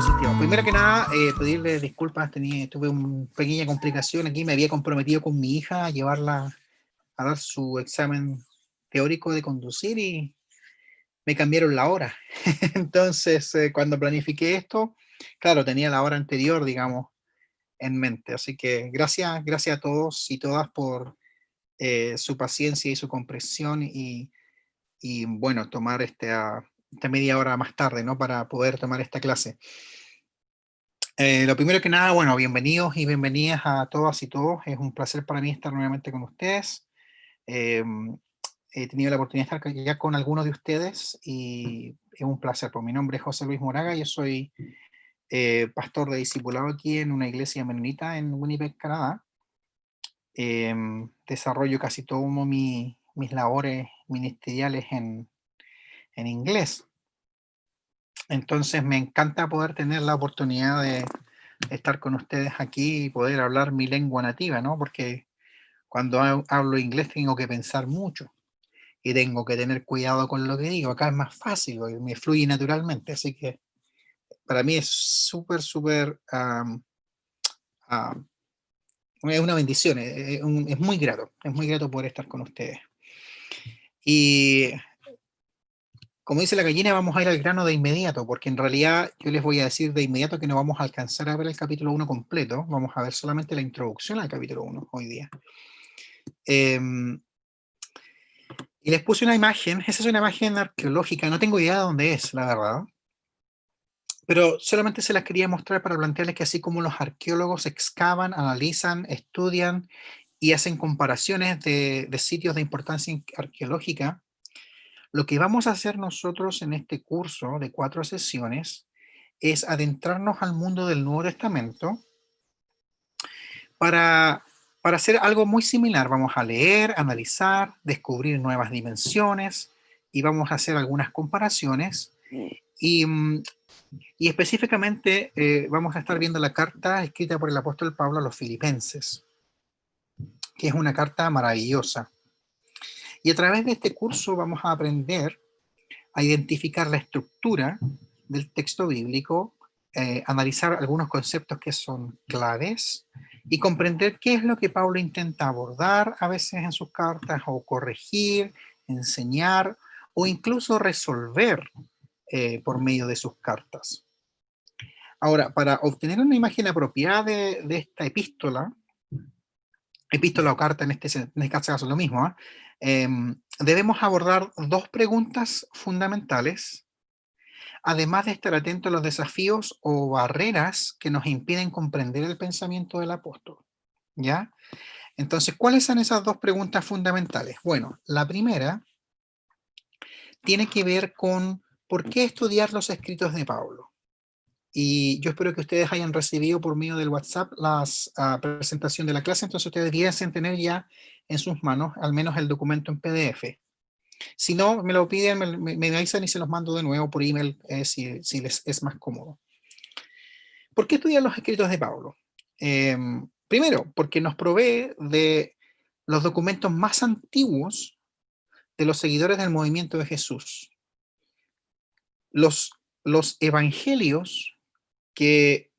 positivo. Primero que nada, pedirle disculpas, tuve una pequeña complicación aquí, me había comprometido con mi hija a llevarla a dar su examen teórico de conducir y me cambiaron la hora. Entonces, cuando planifiqué esto, claro, tenía la hora anterior, digamos, en mente. Así que gracias a todos y todas por su paciencia y su comprensión y bueno, tomar esta media hora más tarde, ¿no? Para poder tomar esta clase. Lo primero que nada, bueno, bienvenidos y bienvenidas a todas y todos. Es un placer para mí estar nuevamente con ustedes. Eh, He tenido la oportunidad de estar ya con algunos de ustedes y es un placer. Pues mi nombre es José Luis Moraga, yo soy pastor de discipulado aquí en una iglesia menonita en Winnipeg, Canadá. Desarrollo casi todas mis labores ministeriales en inglés. Entonces me encanta poder tener la oportunidad de estar con ustedes aquí y poder hablar mi lengua nativa, ¿no? Porque cuando hablo inglés tengo que pensar mucho y tengo que tener cuidado con lo que digo. Acá es más fácil, me fluye naturalmente, así que para mí es súper, es una bendición, es muy grato poder estar con ustedes. Y como dice la gallina, vamos a ir al grano de inmediato, porque en realidad yo les voy a decir de inmediato que no vamos a alcanzar a ver el capítulo 1 completo, vamos a ver solamente la introducción al capítulo 1 hoy día. Y les puse una imagen, esa es una imagen arqueológica, no tengo idea de dónde es, la verdad, pero solamente se las quería mostrar para plantearles que así como los arqueólogos excavan, analizan, estudian y hacen comparaciones de sitios de importancia arqueológica, lo que vamos a hacer nosotros en este curso de 4 sesiones es adentrarnos al mundo del Nuevo Testamento para hacer algo muy similar. Vamos a leer, analizar, descubrir nuevas dimensiones y vamos a hacer algunas comparaciones y, y específicamente vamos a estar viendo la carta escrita por el apóstol Pablo a los Filipenses, que es una carta maravillosa. Y a través de este curso vamos a aprender a identificar la estructura del texto bíblico, analizar algunos conceptos que son claves y comprender qué es lo que Pablo intenta abordar a veces en sus cartas o corregir, enseñar o incluso resolver por medio de sus cartas. Ahora, para obtener una imagen apropiada de esta epístola o carta en este caso es lo mismo, debemos abordar dos preguntas fundamentales, además de estar atentos a los desafíos o barreras que nos impiden comprender el pensamiento del apóstol, ¿ya? Entonces, ¿cuáles son esas dos preguntas fundamentales? Bueno, la primera tiene que ver con ¿por qué estudiar los escritos de Pablo? Y yo espero que ustedes hayan recibido por medio del WhatsApp la presentación de la clase, entonces ustedes debiesen tener ya en sus manos al menos el documento en PDF. Si no, me lo piden, me avisan y se los mando de nuevo por email si les es más cómodo. ¿Por qué estudiar los escritos de Pablo? Primero, porque nos provee de los documentos más antiguos de los seguidores del movimiento de Jesús. Los evangelios que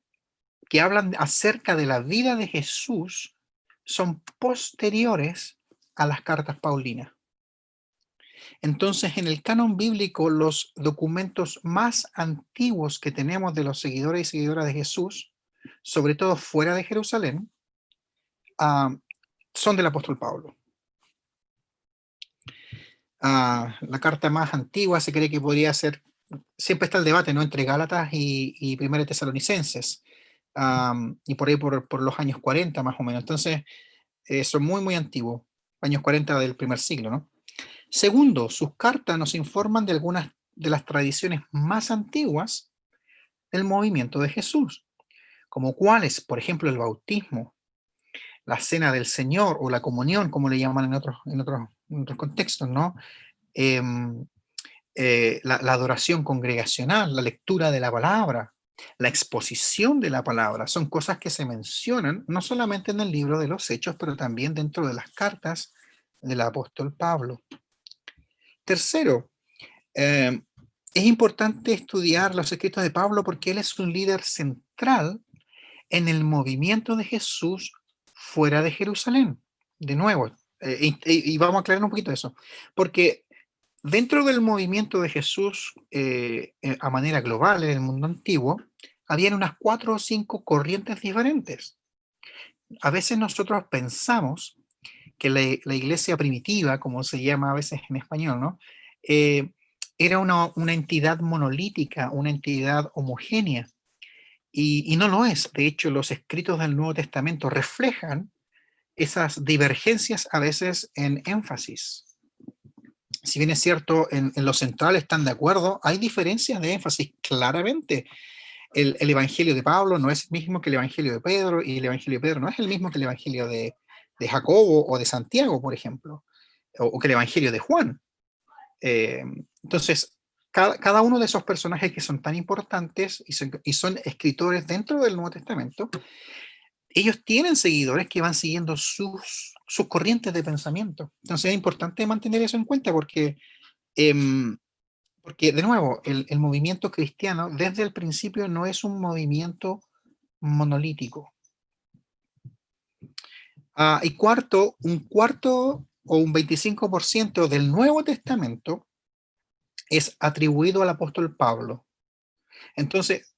hablan acerca de la vida de Jesús son posteriores a las cartas paulinas. Entonces, en el canon bíblico, los documentos más antiguos que tenemos de los seguidores y seguidoras de Jesús, sobre todo fuera de Jerusalén, son del apóstol Pablo. La carta más antigua se cree que podría ser, siempre está el debate, ¿no?, entre Gálatas y Primera de Tesalonicenses, y por ahí por los años 40 más o menos. Entonces, son muy antiguos, años 40 del primer siglo, ¿no? Segundo, sus cartas nos informan de algunas de las tradiciones más antiguas del movimiento de Jesús, como cuáles, por ejemplo, el bautismo, la cena del Señor o la comunión, como le llaman en otros contextos, ¿no? La adoración congregacional, la lectura de la palabra, la exposición de la palabra, son cosas que se mencionan no solamente en el libro de los Hechos, pero también dentro de las cartas del apóstol Pablo. Tercero, es importante estudiar los escritos de Pablo porque él es un líder central en el movimiento de Jesús fuera de Jerusalén. De nuevo, y vamos a aclarar un poquito eso, porque dentro del movimiento de Jesús a manera global en el mundo antiguo, habían unas 4 o 5 corrientes diferentes. A veces nosotros pensamos que la iglesia primitiva, como se llama a veces en español, ¿no? Era una entidad monolítica, una entidad homogénea, y no lo es. De hecho, los escritos del Nuevo Testamento reflejan esas divergencias a veces en énfasis. Si bien es cierto, en lo central están de acuerdo, hay diferencias de énfasis claramente. El Evangelio de Pablo no es el mismo que el Evangelio de Pedro, y el Evangelio de Pedro no es el mismo que el Evangelio de Jacobo o de Santiago, por ejemplo, o que el Evangelio de Juan. Entonces, cada uno de esos personajes que son tan importantes y son escritores dentro del Nuevo Testamento, ellos tienen seguidores que van siguiendo sus corrientes de pensamiento. Entonces es importante mantener eso en cuenta em, porque de nuevo, el movimiento cristiano desde el principio no es un movimiento monolítico. Y cuarto, un cuarto o un 25% del Nuevo Testamento es atribuido al apóstol Pablo. Entonces,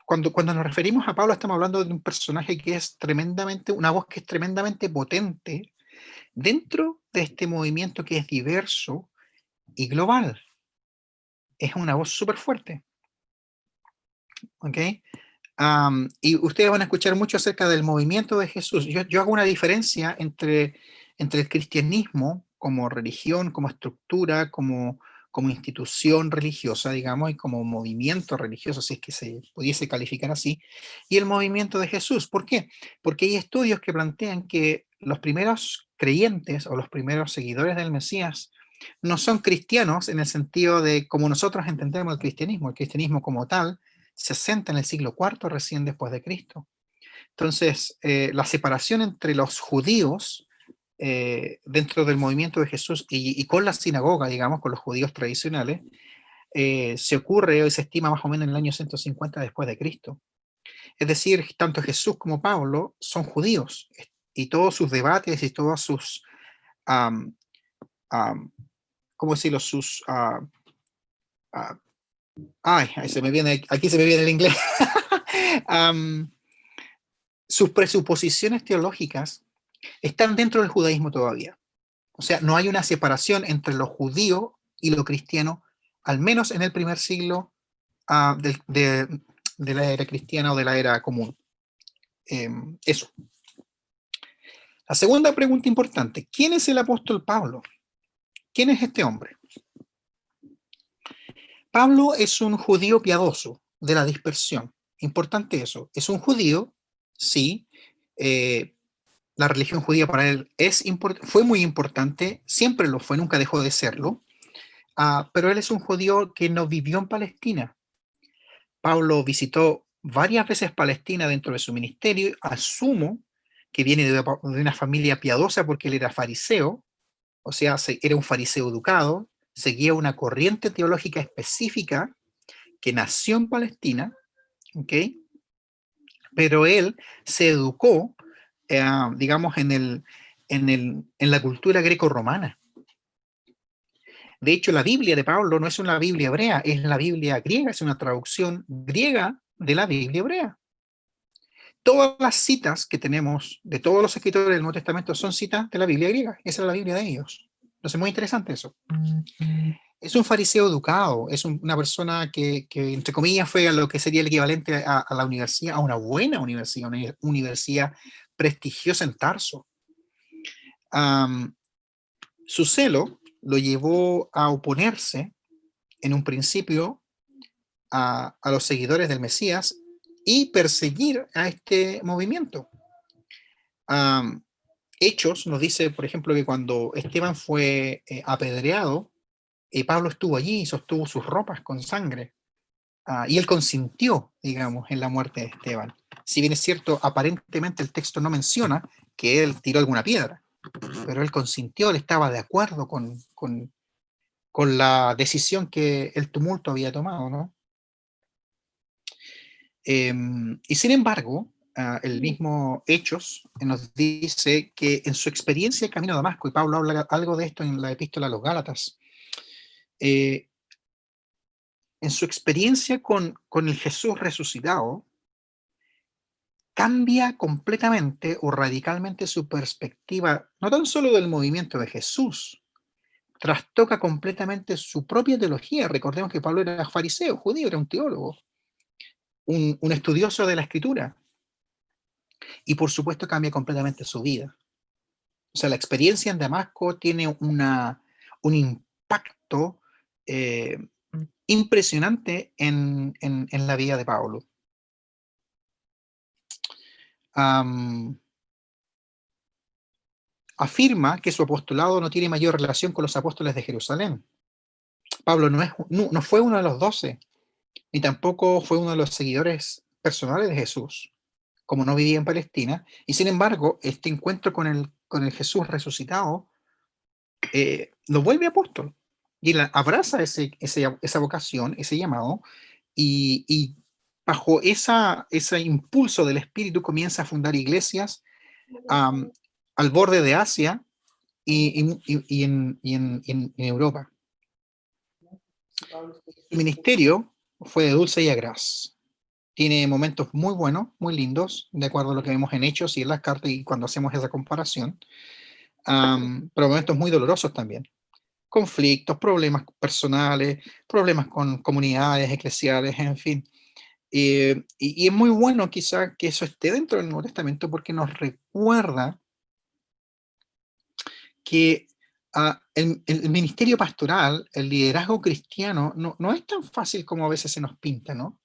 cuando nos referimos a Pablo, estamos hablando de un personaje que es tremendamente, una voz que es tremendamente potente dentro de este movimiento que es diverso y global. Es una voz súper fuerte. ¿Ok? Y ustedes van a escuchar mucho acerca del movimiento de Jesús. Yo hago una diferencia entre el cristianismo como religión, como estructura, como institución religiosa, digamos, y como movimiento religioso, si es que se pudiese calificar así, y el movimiento de Jesús. ¿Por qué? Porque hay estudios que plantean que los primeros creyentes o los primeros seguidores del Mesías no son cristianos en el sentido de como nosotros entendemos el cristianismo como tal se asenta en el siglo IV recién después de Cristo. Entonces, la separación entre los judíos dentro del movimiento de Jesús y con la sinagoga, digamos, con los judíos tradicionales, se ocurre o se estima más o menos en el año 150 después de Cristo. Es decir, tanto Jesús como Pablo son judíos y todos sus debates y todas sus, um, um, ¿cómo decirlo? Sus, se me viene, aquí se me viene el inglés. Sus presuposiciones teológicas están dentro del judaísmo todavía. O sea, no hay una separación entre lo judío y lo cristiano, al menos en el primer siglo de la era cristiana o de la era común. Eso. La segunda pregunta importante, ¿quién es el apóstol Pablo? ¿Quién es este hombre? Pablo es un judío piadoso de la dispersión. Importante eso. Es un judío, sí. La religión judía para él fue muy importante, siempre lo fue, nunca dejó de serlo. Pero él es un judío que no vivió en Palestina. Pablo visitó varias veces Palestina dentro de su ministerio. Asumo que viene de una familia piadosa porque él era fariseo, o sea, era un fariseo educado, seguía una corriente teológica específica que nació en Palestina, ¿ok? Pero él se educó, digamos, en la cultura greco-romana. De hecho, la Biblia de Pablo no es una Biblia hebrea, es la Biblia griega, es una traducción griega de la Biblia hebrea. Todas las citas que tenemos de todos los escritores del Nuevo Testamento son citas de la Biblia griega, esa es la Biblia de ellos. Entonces, muy interesante eso. Es un fariseo educado, es una persona que, entre comillas, fue a lo que sería el equivalente a la universidad, a una buena universidad, una universidad prestigiosa en Tarso. Su celo lo llevó a oponerse en un principio a los seguidores del Mesías y perseguir a este movimiento. Hechos nos dice, por ejemplo, que cuando Esteban fue apedreado, Pablo estuvo allí y sostuvo sus ropas con sangre. Y él consintió, digamos, en la muerte de Esteban. Si bien es cierto, aparentemente el texto no menciona que él tiró alguna piedra, pero él consintió, él estaba de acuerdo con con la decisión que el tumulto había tomado, ¿no? Y sin embargo, el mismo Hechos nos dice que en su experiencia de camino a Damasco, y Pablo habla algo de esto en la epístola a los Gálatas, eh, en su experiencia con el Jesús resucitado, cambia completamente o radicalmente su perspectiva, no tan solo del movimiento de Jesús, trastoca completamente su propia teología. Recordemos que Pablo era fariseo, judío, era un teólogo, un estudioso de la escritura, y por supuesto cambia completamente su vida. O sea, la experiencia en Damasco tiene un impacto eh, impresionante en la vida de Pablo. Afirma que su apostolado no tiene mayor relación con los apóstoles de Jerusalén. Pablo no fue uno de los 12, ni tampoco fue uno de los seguidores personales de Jesús, como no vivía en Palestina, y sin embargo, este encuentro con el Jesús resucitado lo vuelve apóstol, y él abraza esa vocación, ese llamado, y bajo ese impulso del Espíritu comienza a fundar iglesias al borde de Asia y en Europa. El ministerio fue de dulce y agraz. Tiene momentos muy buenos, muy lindos, de acuerdo a lo que vemos en Hechos y en las cartas y cuando hacemos esa comparación, pero momentos muy dolorosos también. Conflictos, problemas personales, problemas con comunidades eclesiales, en fin. Y es muy bueno quizá que eso esté dentro del Nuevo Testamento porque nos recuerda que el ministerio pastoral, el liderazgo cristiano, no es tan fácil como a veces se nos pinta, ¿no?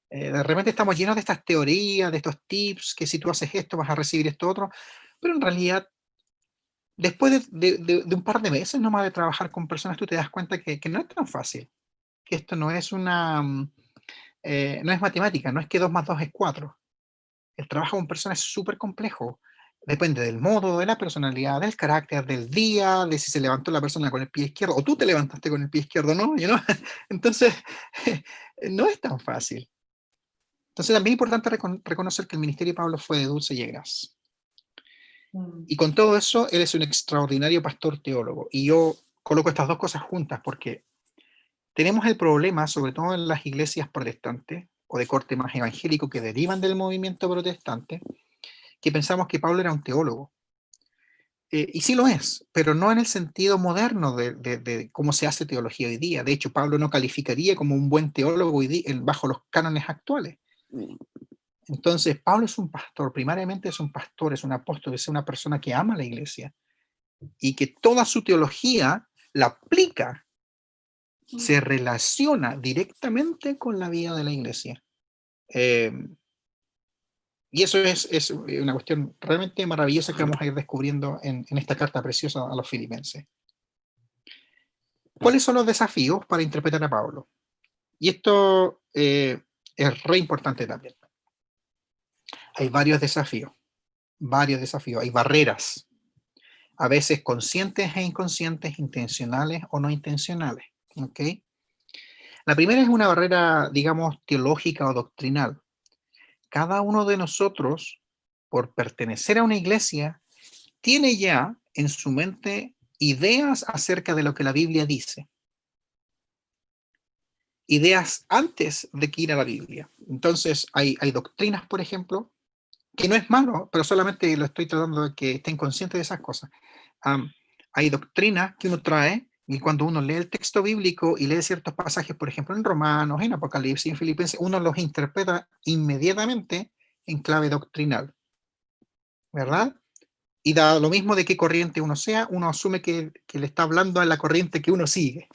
De repente estamos llenos de estas teorías, de estos tips, que si tú haces esto vas a recibir esto otro, pero en realidad, después de un par de meses nomás de trabajar con personas, tú te das cuenta que no es tan fácil, que esto no es no es matemática, no es que 2 más 2 es 4. El trabajo con personas es súper complejo. Depende del modo, de la personalidad, del carácter, del día, de si se levantó la persona con el pie izquierdo, o tú te levantaste con el pie izquierdo, ¿no? Entonces, no es tan fácil. Entonces, también es importante reconocer que el ministerio de Pablo fue de dulce y agraz. Y con todo eso, él es un extraordinario pastor teólogo. Y yo coloco estas dos cosas juntas porque tenemos el problema, sobre todo en las iglesias protestantes o de corte más evangélico que derivan del movimiento protestante, que pensamos que Pablo era un teólogo. Y sí lo es, pero no en el sentido moderno de cómo se hace teología hoy día. De hecho, Pablo no calificaría como un buen teólogo hoy día, bajo los cánones actuales. Entonces, Pablo es un pastor, primariamente es un pastor, es un apóstol, es una persona que ama la iglesia y que toda su teología la aplica, se relaciona directamente con la vida de la iglesia. Y eso es una cuestión realmente maravillosa que vamos a ir descubriendo en esta carta preciosa a los filipenses. ¿Cuáles son los desafíos para interpretar a Pablo? Y esto es re importante también. Hay varios desafíos, hay barreras, a veces conscientes e inconscientes, intencionales o no intencionales. ¿Okay? La primera es una barrera, digamos, teológica o doctrinal. Cada uno de nosotros, por pertenecer a una iglesia, tiene ya en su mente ideas acerca de lo que la Biblia dice. Ideas antes de que ir a la Biblia. Entonces, hay doctrinas, por ejemplo, que no es malo, pero solamente lo estoy tratando de que estén conscientes de esas cosas. Hay doctrinas que uno trae y cuando uno lee el texto bíblico y lee ciertos pasajes, por ejemplo, en Romanos, en Apocalipsis, en Filipenses, uno los interpreta inmediatamente en clave doctrinal, ¿verdad? Y da lo mismo de qué corriente uno sea, uno asume que le está hablando a la corriente que uno sigue.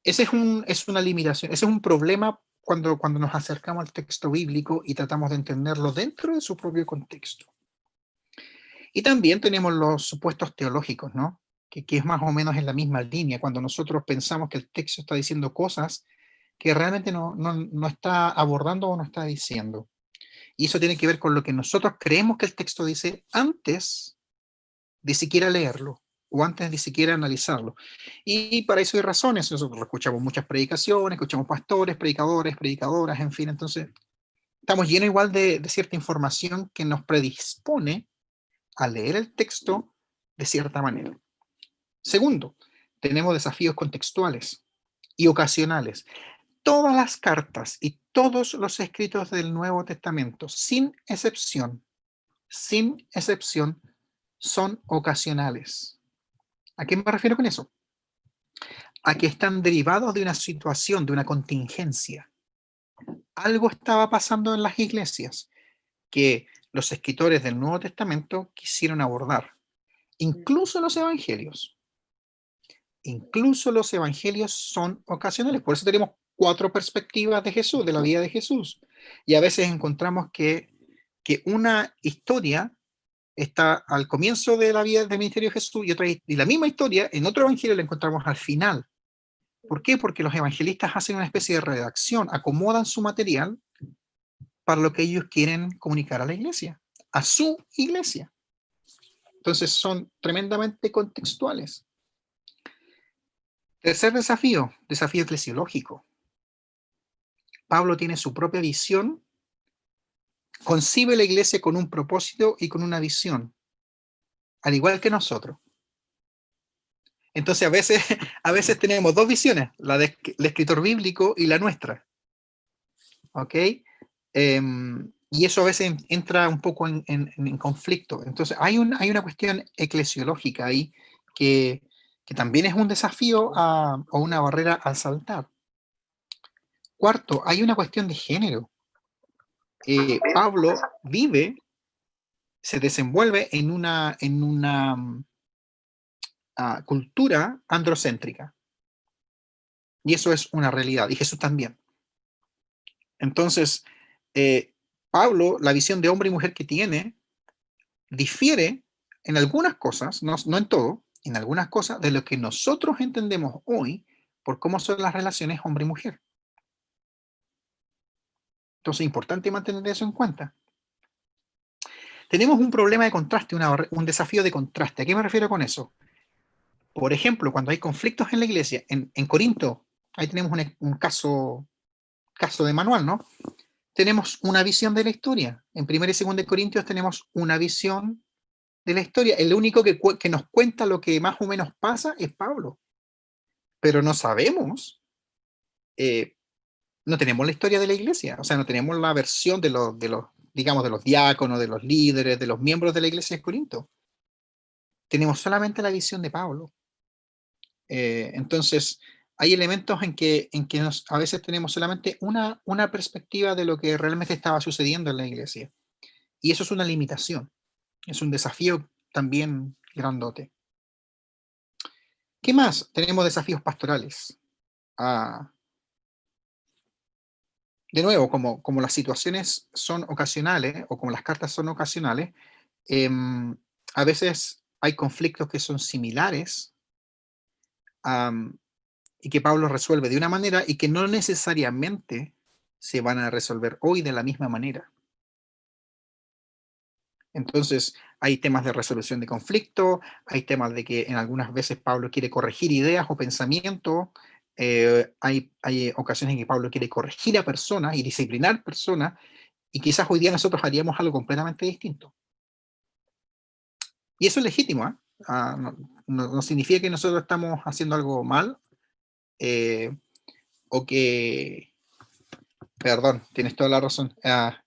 Ese es una limitación, ese es un problema cuando nos acercamos al texto bíblico y tratamos de entenderlo dentro de su propio contexto. Y también tenemos los supuestos teológicos, ¿no? Que es más o menos en la misma línea, cuando nosotros pensamos que el texto está diciendo cosas que realmente no está abordando o no está diciendo. Y eso tiene que ver con lo que nosotros creemos que el texto dice antes de siquiera leerlo. o antes de siquiera analizarlo. Y para eso hay razones. Nosotros escuchamos muchas predicaciones, escuchamos pastores, predicadores, predicadoras, en fin. Entonces, estamos llenos igual de cierta información que nos predispone a leer el texto de cierta manera. Segundo, tenemos desafíos contextuales y ocasionales. Todas las cartas y todos los escritos del Nuevo Testamento, sin excepción, son ocasionales. ¿A qué me refiero con eso? A que están derivados de una situación, de una contingencia. Algo estaba pasando en las iglesias que los escritores del Nuevo Testamento quisieron abordar. Incluso los evangelios. Incluso los evangelios son ocasionales. Por eso tenemos 4 perspectivas de Jesús, de la vida de Jesús. Y a veces encontramos que una historia está al comienzo de la vida del ministerio de Jesús y la misma historia en otro evangelio la encontramos al final. ¿Por qué? Porque los evangelistas hacen una especie de redacción, acomodan su material para lo que ellos quieren comunicar a la iglesia, a su iglesia. Entonces son tremendamente contextuales. Tercer desafío eclesiológico. Pablo tiene su propia visión, concibe la iglesia con un propósito y con una visión, al igual que nosotros. Entonces a veces tenemos 2 visiones, la del escritor bíblico y la nuestra. ¿Ok? Y eso a veces entra un poco en conflicto. Entonces hay una cuestión eclesiológica ahí que también es un desafío o una barrera a saltar. Cuarto, hay una cuestión de género. Pablo se desenvuelve en una cultura androcéntrica. Y eso es una realidad, y Jesús también. Entonces, Pablo, la visión de hombre y mujer que tiene, difiere en algunas cosas, no en todo, en algunas cosas, de lo que nosotros entendemos hoy por cómo son las relaciones hombre y mujer. Entonces, es importante mantener eso en cuenta. Tenemos un problema de contraste, un desafío de contraste. ¿A qué me refiero con eso? Por ejemplo, cuando hay conflictos en la iglesia, en Corinto, ahí tenemos un caso de manual, ¿no? Tenemos una visión de la historia. En 1 y 2 de Corintios tenemos una visión de la historia. El único que nos cuenta lo que más o menos pasa es Pablo. Pero no sabemos, no tenemos la historia de la iglesia, o sea, no tenemos la versión de los digamos, de los diáconos, de los líderes, de los miembros de la iglesia de Corinto. Tenemos solamente la visión de Pablo. Entonces, hay elementos en que a veces tenemos solamente una perspectiva de lo que realmente estaba sucediendo en la iglesia. Y eso es una limitación, es un desafío también grandote. ¿Qué más? Tenemos desafíos pastorales. De nuevo, como las situaciones son ocasionales, o como las cartas son ocasionales, a veces hay conflictos que son similares, y que Pablo resuelve de una manera y que no necesariamente se van a resolver hoy de la misma manera. Entonces, hay temas de resolución de conflicto, hay temas de que en algunas veces Pablo quiere corregir ideas o pensamientos, hay ocasiones en que Pablo quiere corregir a personas y disciplinar personas, y quizás hoy día nosotros haríamos algo completamente distinto. Y eso es legítimo, ¿eh? No significa que nosotros estamos haciendo algo mal, o que... Perdón, tienes toda la razón.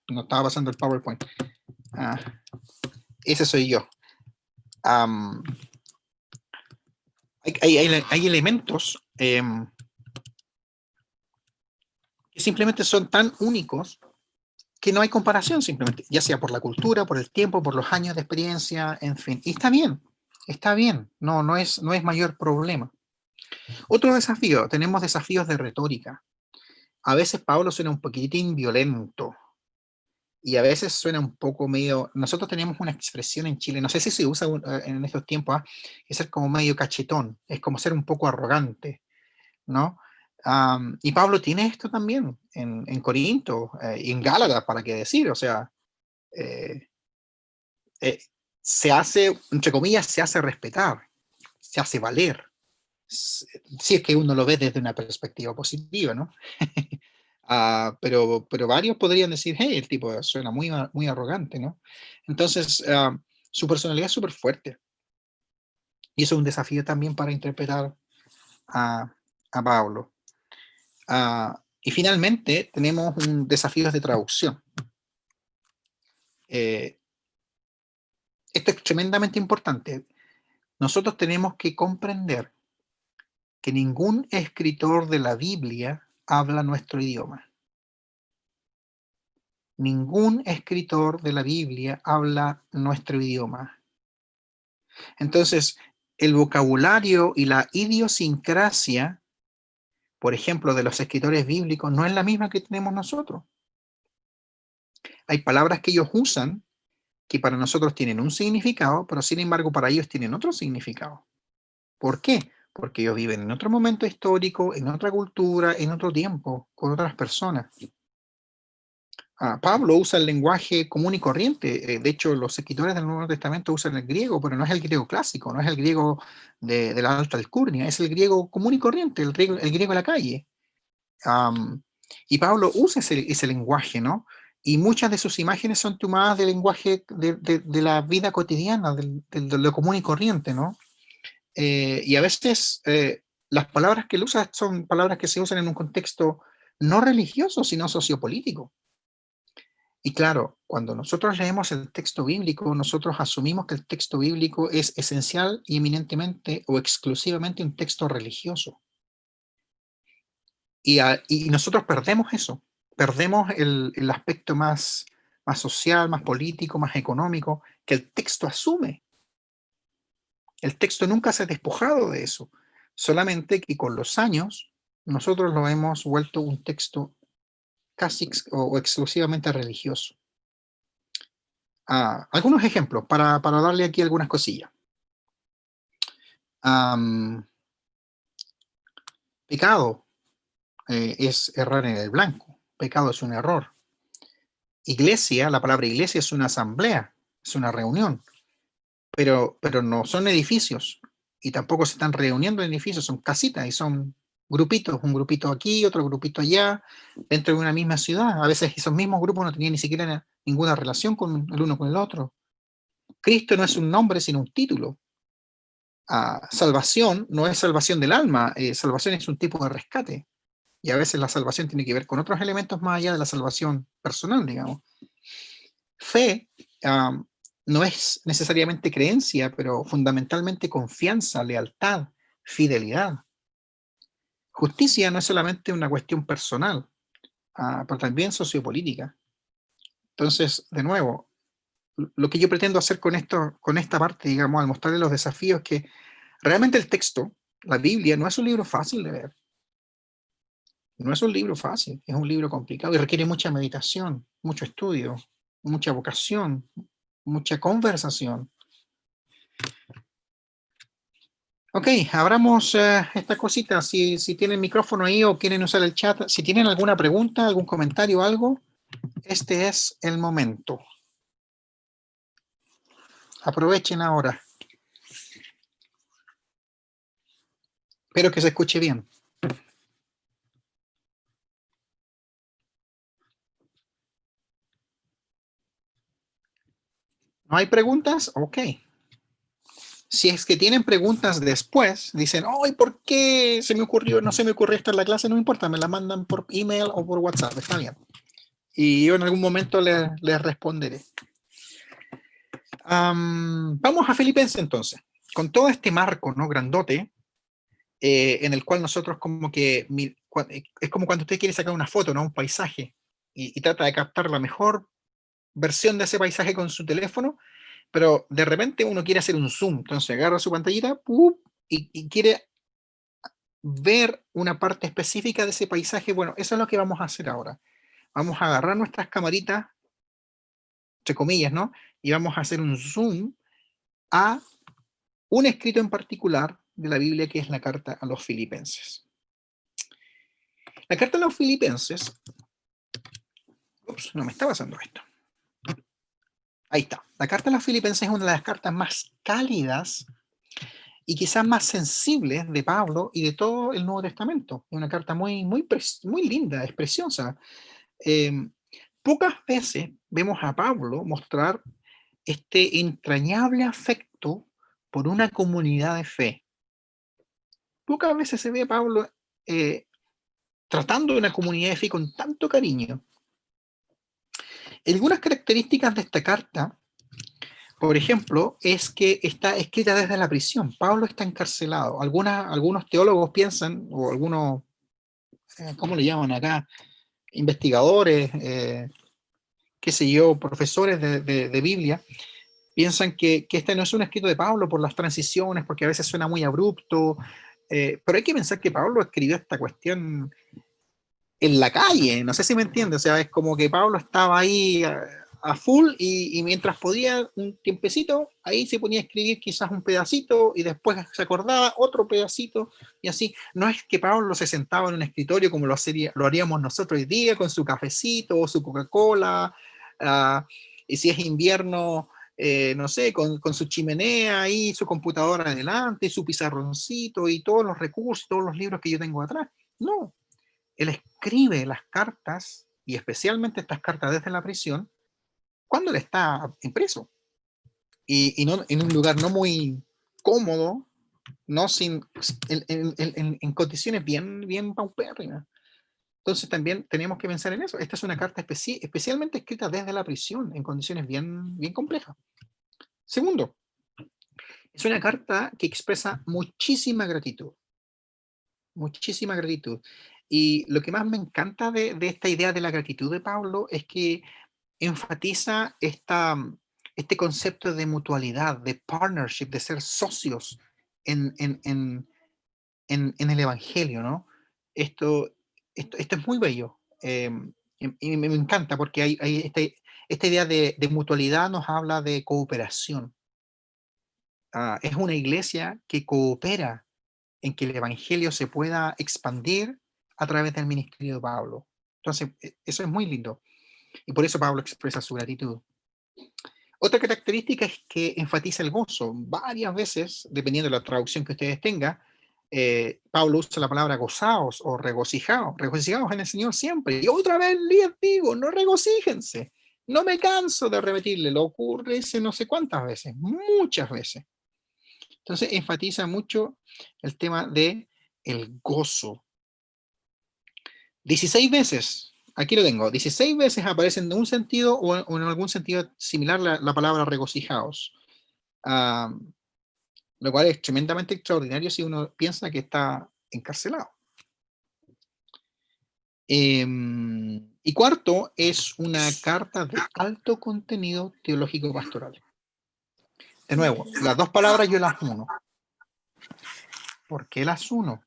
No estaba pasando el PowerPoint. Ese soy yo. Hay elementos que simplemente son tan únicos que no hay comparación, simplemente, ya sea por la cultura, por el tiempo, por los años de experiencia, en fin. Y está bien, no es mayor problema. Otro desafío, tenemos desafíos de retórica. A veces Pablo suena un poquitín violento, y a veces suena un poco medio... Nosotros tenemos una expresión en Chile, no sé si se usa en estos tiempos, que es ser como medio cachetón, es como ser un poco arrogante, ¿no? Y Pablo tiene esto también en Corinto, y en Gálatas, para qué decir, o sea, se hace, entre comillas, se hace respetar. se hace valer, si es que uno lo ve desde una perspectiva positiva, ¿no? Pero varios podrían decir, hey, el tipo suena muy arrogante, ¿no? Entonces, su personalidad es súper fuerte. Y eso es un desafío también para interpretar a, a Pablo. Y finalmente tenemos un desafío de traducción. Esto es tremendamente importante. Nosotros tenemos que comprender que ningún escritor de la Biblia habla nuestro idioma. Ningún escritor de la Biblia habla nuestro idioma. Entonces, el vocabulario y la idiosincrasia, por ejemplo, de los escritores bíblicos, no es la misma que tenemos nosotros. Hay palabras que ellos usan que para nosotros tienen un significado, pero sin embargo para ellos tienen otro significado. ¿Por qué? Porque ellos viven en otro momento histórico, en otra cultura, en otro tiempo, con otras personas. Pablo usa el lenguaje común y corriente. De hecho, los escritores del Nuevo Testamento usan el griego, pero no es el griego clásico, no es el griego de la alta alcurnia, es el griego común y corriente, el griego de la calle. Y Pablo usa ese lenguaje, ¿no? Y muchas de sus imágenes son tomadas del lenguaje de la vida cotidiana, de lo común y corriente, ¿no? Y a veces las palabras que él usa son palabras que se usan en un contexto no religioso, sino sociopolítico. Y claro, cuando nosotros leemos el texto bíblico, nosotros asumimos que el texto bíblico es esencial y eminentemente o exclusivamente un texto religioso. Y nosotros perdemos eso, perdemos el aspecto más social, más político, más económico, que el texto asume. El texto nunca se ha despojado de eso, solamente que con los años nosotros lo hemos vuelto un texto casi o exclusivamente religioso. Algunos ejemplos para darle aquí algunas cosillas. Pecado es errar en el blanco, pecado es un error. Iglesia, la palabra iglesia es una asamblea, es una reunión, pero no son edificios y tampoco se están reuniendo en edificios, son casitas y son grupitos, un grupito aquí, otro grupito allá, dentro de una misma ciudad. A veces esos mismos grupos no tenían ni siquiera ninguna relación con el uno con el otro. Cristo no es un nombre, sino un título. Salvación no es salvación del alma, salvación es un tipo de rescate. Y a veces la salvación tiene que ver con otros elementos más allá de la salvación personal, digamos. Fe no es necesariamente creencia, pero fundamentalmente confianza, lealtad, fidelidad. Justicia no es solamente una cuestión personal, pero también sociopolítica. Entonces, de nuevo, lo que yo pretendo hacer con esta parte, digamos, al mostrarle los desafíos, es que realmente el texto, la Biblia, no es un libro fácil de leer. No es un libro fácil, es un libro complicado y requiere mucha meditación, mucho estudio, mucha vocación, mucha conversación. Ok, abramos esta cosita. Si tienen micrófono ahí o quieren usar el chat, si tienen alguna pregunta, algún comentario o algo, este es el momento. Aprovechen ahora. Espero que se escuche bien. ¿No hay preguntas? Ok. Si es que tienen preguntas después, dicen, ¡ay, por qué se me ocurrió, no se me ocurrió estar en la clase! No importa, me la mandan por email o por WhatsApp, está bien. Y yo en algún momento les responderé. Vamos a Filipenses entonces. Con todo este marco, ¿no? Grandote, en el cual nosotros como que, es como cuando usted quiere sacar una foto, ¿no? Un paisaje, y trata de captar la mejor versión de ese paisaje con su teléfono, pero de repente uno quiere hacer un zoom, entonces agarra su pantallita y quiere ver una parte específica de ese paisaje. Bueno, eso es lo que vamos a hacer ahora. Vamos a agarrar nuestras camaritas, entre comillas, ¿no? Y vamos a hacer un zoom a un escrito en particular de la Biblia, que es la carta a los Filipenses. La carta a los Filipenses, no me está pasando esto. Ahí está. La carta a los Filipenses es una de las cartas más cálidas y quizás más sensibles de Pablo y de todo el Nuevo Testamento. Es una carta muy linda, es preciosa. Pocas veces vemos a Pablo mostrar este entrañable afecto por una comunidad de fe. Pocas veces se ve a Pablo tratando de una comunidad de fe con tanto cariño. Algunas características de esta carta, por ejemplo, es que está escrita desde la prisión. Pablo está encarcelado. Algunos teólogos piensan, o algunos, ¿cómo le llaman acá? Investigadores, qué sé yo, profesores de Biblia, piensan que este no es un escrito de Pablo por las transiciones, porque a veces suena muy abrupto, pero hay que pensar que Pablo escribió esta cuestión en la calle, no sé si me entiende, o sea, es como que Pablo estaba ahí a full y mientras podía un tiempecito, ahí se ponía a escribir quizás un pedacito y después se acordaba otro pedacito y así. No es que Pablo se sentaba en un escritorio como lo haríamos nosotros hoy día con su cafecito o su Coca-Cola, y si es invierno, no sé, con su chimenea ahí, su computadora adelante, su pizarroncito y todos los recursos, todos los libros que yo tengo atrás. No, él escribe las cartas, y especialmente estas cartas desde la prisión, cuando él está impreso. Y no, en un lugar no muy cómodo, no sin, en condiciones bien paupérrimas. Entonces también tenemos que pensar en eso. Esta es una carta especialmente escrita desde la prisión, en condiciones bien complejas. Segundo, es una carta que expresa muchísima gratitud. Muchísima gratitud. Y lo que más me encanta de esta idea de la gratitud de Pablo es que enfatiza este concepto de mutualidad, de partnership, de ser socios en, en el Evangelio, ¿no? Esto es muy bello. Y me encanta porque hay esta idea de mutualidad nos habla de cooperación. Es una iglesia que coopera en que el Evangelio se pueda expandir a través del ministerio de Pablo. Entonces, eso es muy lindo. Y por eso Pablo expresa su gratitud. Otra característica es que enfatiza el gozo. Varias veces, dependiendo de la traducción que ustedes tengan, Pablo usa la palabra gozaos o regocijaos. Regocijaos en el Señor siempre. Y otra vez les digo, no regocíjense. No me canso de repetirle, lo ocurre no sé cuántas veces, muchas veces. Entonces enfatiza mucho el tema de el gozo. 16 veces, aquí lo tengo, 16 veces aparecen en un sentido o en algún sentido similar la palabra regocijaos. Lo cual es tremendamente extraordinario si uno piensa que está encarcelado. Y cuarto, es una carta de alto contenido teológico pastoral. De nuevo, las dos palabras yo las uno. ¿Por qué las uno?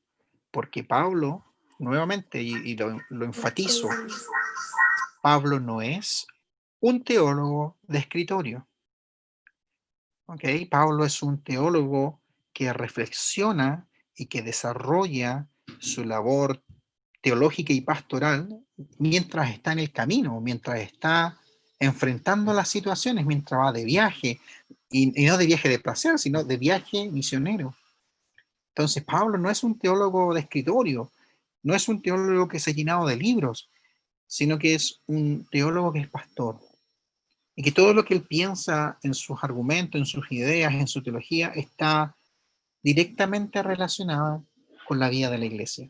Porque Pablo, nuevamente, y lo enfatizo, Pablo no es un teólogo de escritorio. ¿Okay? Pablo es un teólogo que reflexiona y que desarrolla su labor teológica y pastoral mientras está en el camino, mientras está enfrentando las situaciones, mientras va de viaje, y no de viaje de placer, sino de viaje misionero. Entonces, Pablo no es un teólogo de escritorio, no es un teólogo que se ha llenado de libros, sino que es un teólogo que es pastor. Y que todo lo que él piensa en sus argumentos, en sus ideas, en su teología, está directamente relacionada con la vida de la iglesia.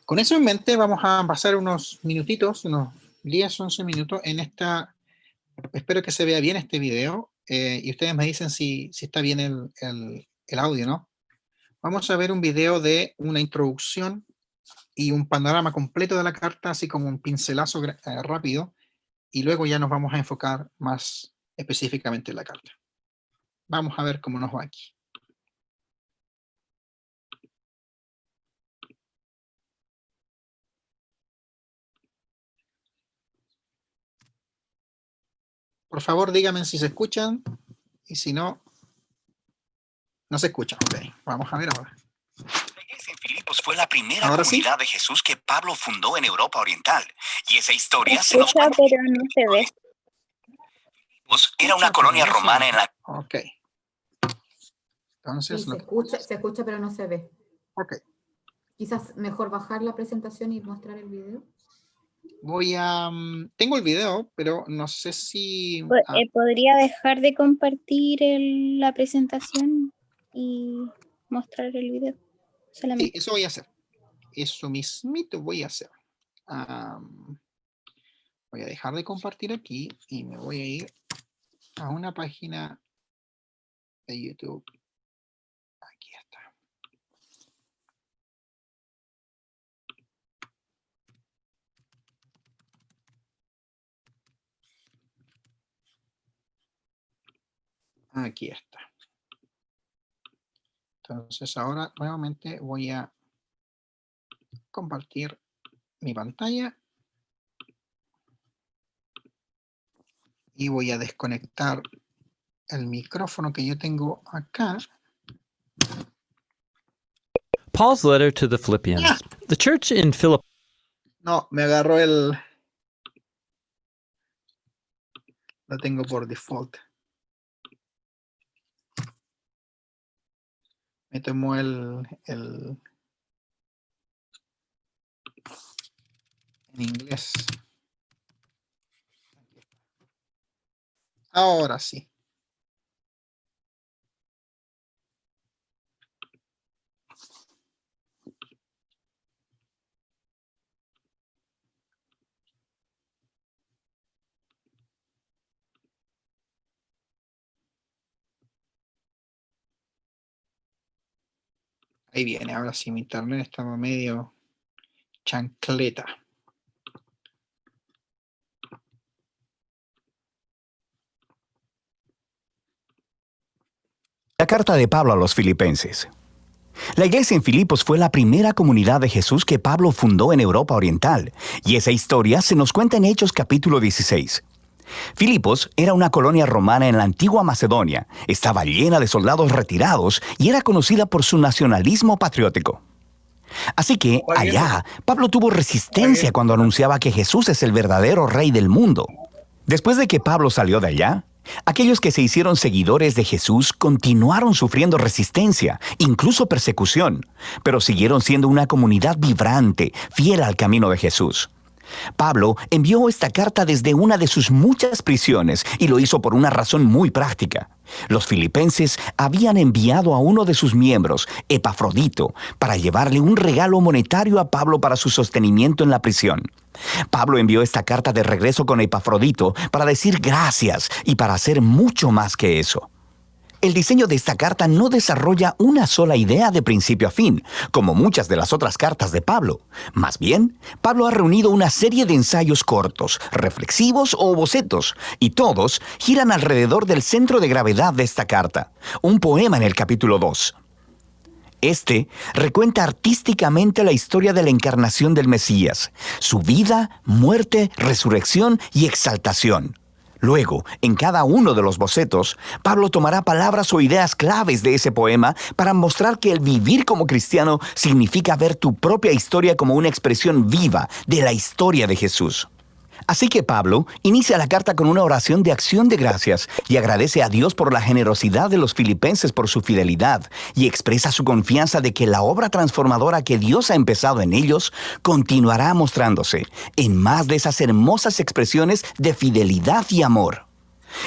Con eso en mente vamos a pasar unos minutitos, unos 10, 11 minutos en esta, espero que se vea bien este video, y ustedes me dicen si está bien el audio, ¿no? Vamos a ver un video de una introducción y un panorama completo de la carta, así como un pincelazo rápido, y luego ya nos vamos a enfocar más específicamente en la carta. Vamos a ver cómo nos va aquí. Por favor, díganme si se escuchan, y si no, no se escuchan. Ok, vamos a ver ahora. La iglesia en Filipos fue la primera comunidad de Jesús que Pablo fundó en Europa Oriental. Y esa historia se nos cuenta. Pero no se ve. Filipos era una colonia romana en la... Ok. Entonces, Sí, se escucha, pero no se ve. Ok. Quizás mejor bajar la presentación y mostrar el video. Tengo el video, pero no sé si... ¿Podría dejar de compartir la presentación y mostrar el video? Sí, Solamente. eso voy a hacer. Eso mismito voy a hacer. Voy a dejar de compartir aquí y me voy a ir a una página de YouTube. Aquí está. Aquí está. Entonces ahora nuevamente voy a compartir mi pantalla y voy a desconectar el micrófono que yo tengo acá. Paul's letter to the Philippians. The church in Philippi. No, me agarró el... Lo tengo por default. Me tomó el en inglés. Ahora sí. Ahí viene, ahora sí, mi internet estaba medio chancleta. La carta de Pablo a los Filipenses. La iglesia en Filipos fue la primera comunidad de Jesús que Pablo fundó en Europa Oriental, y esa historia se nos cuenta en Hechos capítulo 16. Filipos era una colonia romana en la antigua Macedonia, estaba llena de soldados retirados y era conocida por su nacionalismo patriótico. Así que allá, Pablo tuvo resistencia cuando anunciaba que Jesús es el verdadero rey del mundo. Después de que Pablo salió de allá, aquellos que se hicieron seguidores de Jesús continuaron sufriendo resistencia, incluso persecución, pero siguieron siendo una comunidad vibrante, fiel al camino de Jesús. Pablo envió esta carta desde una de sus muchas prisiones y lo hizo por una razón muy práctica. Los filipenses habían enviado a uno de sus miembros, Epafrodito, para llevarle un regalo monetario a Pablo para su sostenimiento en la prisión. Pablo envió esta carta de regreso con Epafrodito para decir gracias y para hacer mucho más que eso. El diseño de esta carta no desarrolla una sola idea de principio a fin, como muchas de las otras cartas de Pablo. Más bien, Pablo ha reunido una serie de ensayos cortos, reflexivos o bocetos, y todos giran alrededor del centro de gravedad de esta carta, un poema en el capítulo 2. Este recuenta artísticamente la historia de la encarnación del Mesías, su vida, muerte, resurrección y exaltación. Luego, en cada uno de los bocetos, Pablo tomará palabras o ideas claves de ese poema para mostrar que el vivir como cristiano significa ver tu propia historia como una expresión viva de la historia de Jesús. Así que Pablo inicia la carta con una oración de acción de gracias y agradece a Dios por la generosidad de los filipenses por su fidelidad y expresa su confianza de que la obra transformadora que Dios ha empezado en ellos continuará mostrándose en más de esas hermosas expresiones de fidelidad y amor.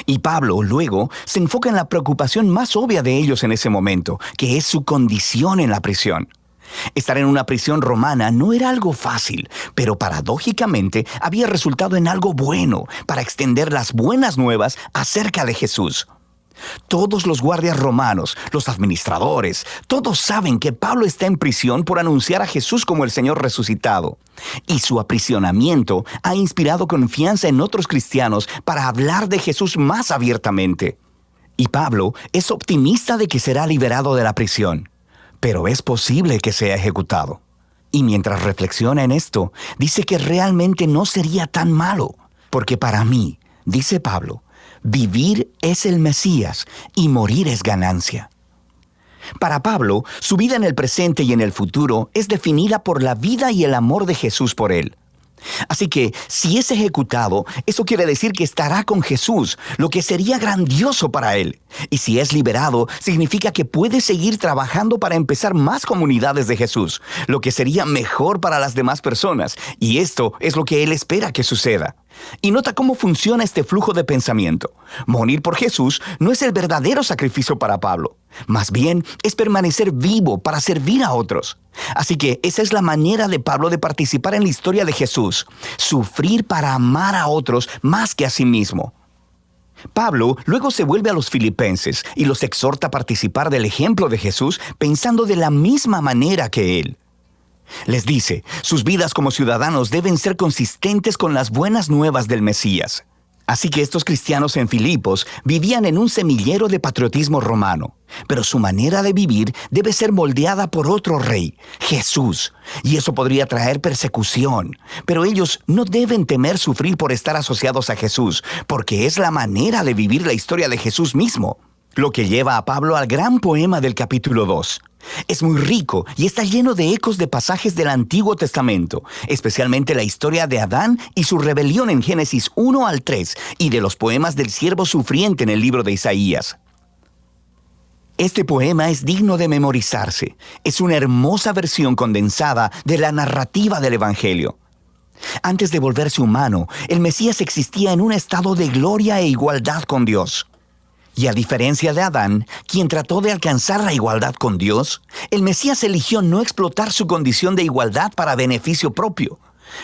Y Pablo, luego, se enfoca en la preocupación más obvia de ellos en ese momento, que es su condición en la prisión. Estar en una prisión romana no era algo fácil, pero paradójicamente había resultado en algo bueno para extender las buenas nuevas acerca de Jesús. Todos los guardias romanos, los administradores, todos saben que Pablo está en prisión por anunciar a Jesús como el Señor resucitado. Y su aprisionamiento ha inspirado confianza en otros cristianos para hablar de Jesús más abiertamente. Y Pablo es optimista de que será liberado de la prisión. Pero es posible que sea ejecutado. Y mientras reflexiona en esto, dice que realmente no sería tan malo, porque para mí, dice Pablo, vivir es el Mesías y morir es ganancia. Para Pablo, su vida en el presente y en el futuro es definida por la vida y el amor de Jesús por él. Así que, si es ejecutado, eso quiere decir que estará con Jesús, lo que sería grandioso para él. Y si es liberado, significa que puede seguir trabajando para empezar más comunidades de Jesús, lo que sería mejor para las demás personas. Y esto es lo que él espera que suceda. Y nota cómo funciona este flujo de pensamiento. Morir por Jesús no es el verdadero sacrificio para Pablo. Más bien, es permanecer vivo para servir a otros. Así que esa es la manera de Pablo de participar en la historia de Jesús. Sufrir para amar a otros más que a sí mismo. Pablo luego se vuelve a los filipenses y los exhorta a participar del ejemplo de Jesús pensando de la misma manera que él. Les dice, sus vidas como ciudadanos deben ser consistentes con las buenas nuevas del Mesías. Así que estos cristianos en Filipos vivían en un semillero de patriotismo romano, pero su manera de vivir debe ser moldeada por otro rey, Jesús, y eso podría traer persecución. Pero ellos no deben temer sufrir por estar asociados a Jesús, porque es la manera de vivir la historia de Jesús mismo. Lo que lleva a Pablo al gran poema del capítulo 2. Es muy rico y está lleno de ecos de pasajes del Antiguo Testamento, especialmente la historia de Adán y su rebelión en Génesis 1 al 3 y de los poemas del siervo sufriente en el libro de Isaías. Este poema es digno de memorizarse. Es una hermosa versión condensada de la narrativa del Evangelio. Antes de volverse humano, el Mesías existía en un estado de gloria e igualdad con Dios. Y a diferencia de Adán, quien trató de alcanzar la igualdad con Dios, el Mesías eligió no explotar su condición de igualdad para beneficio propio.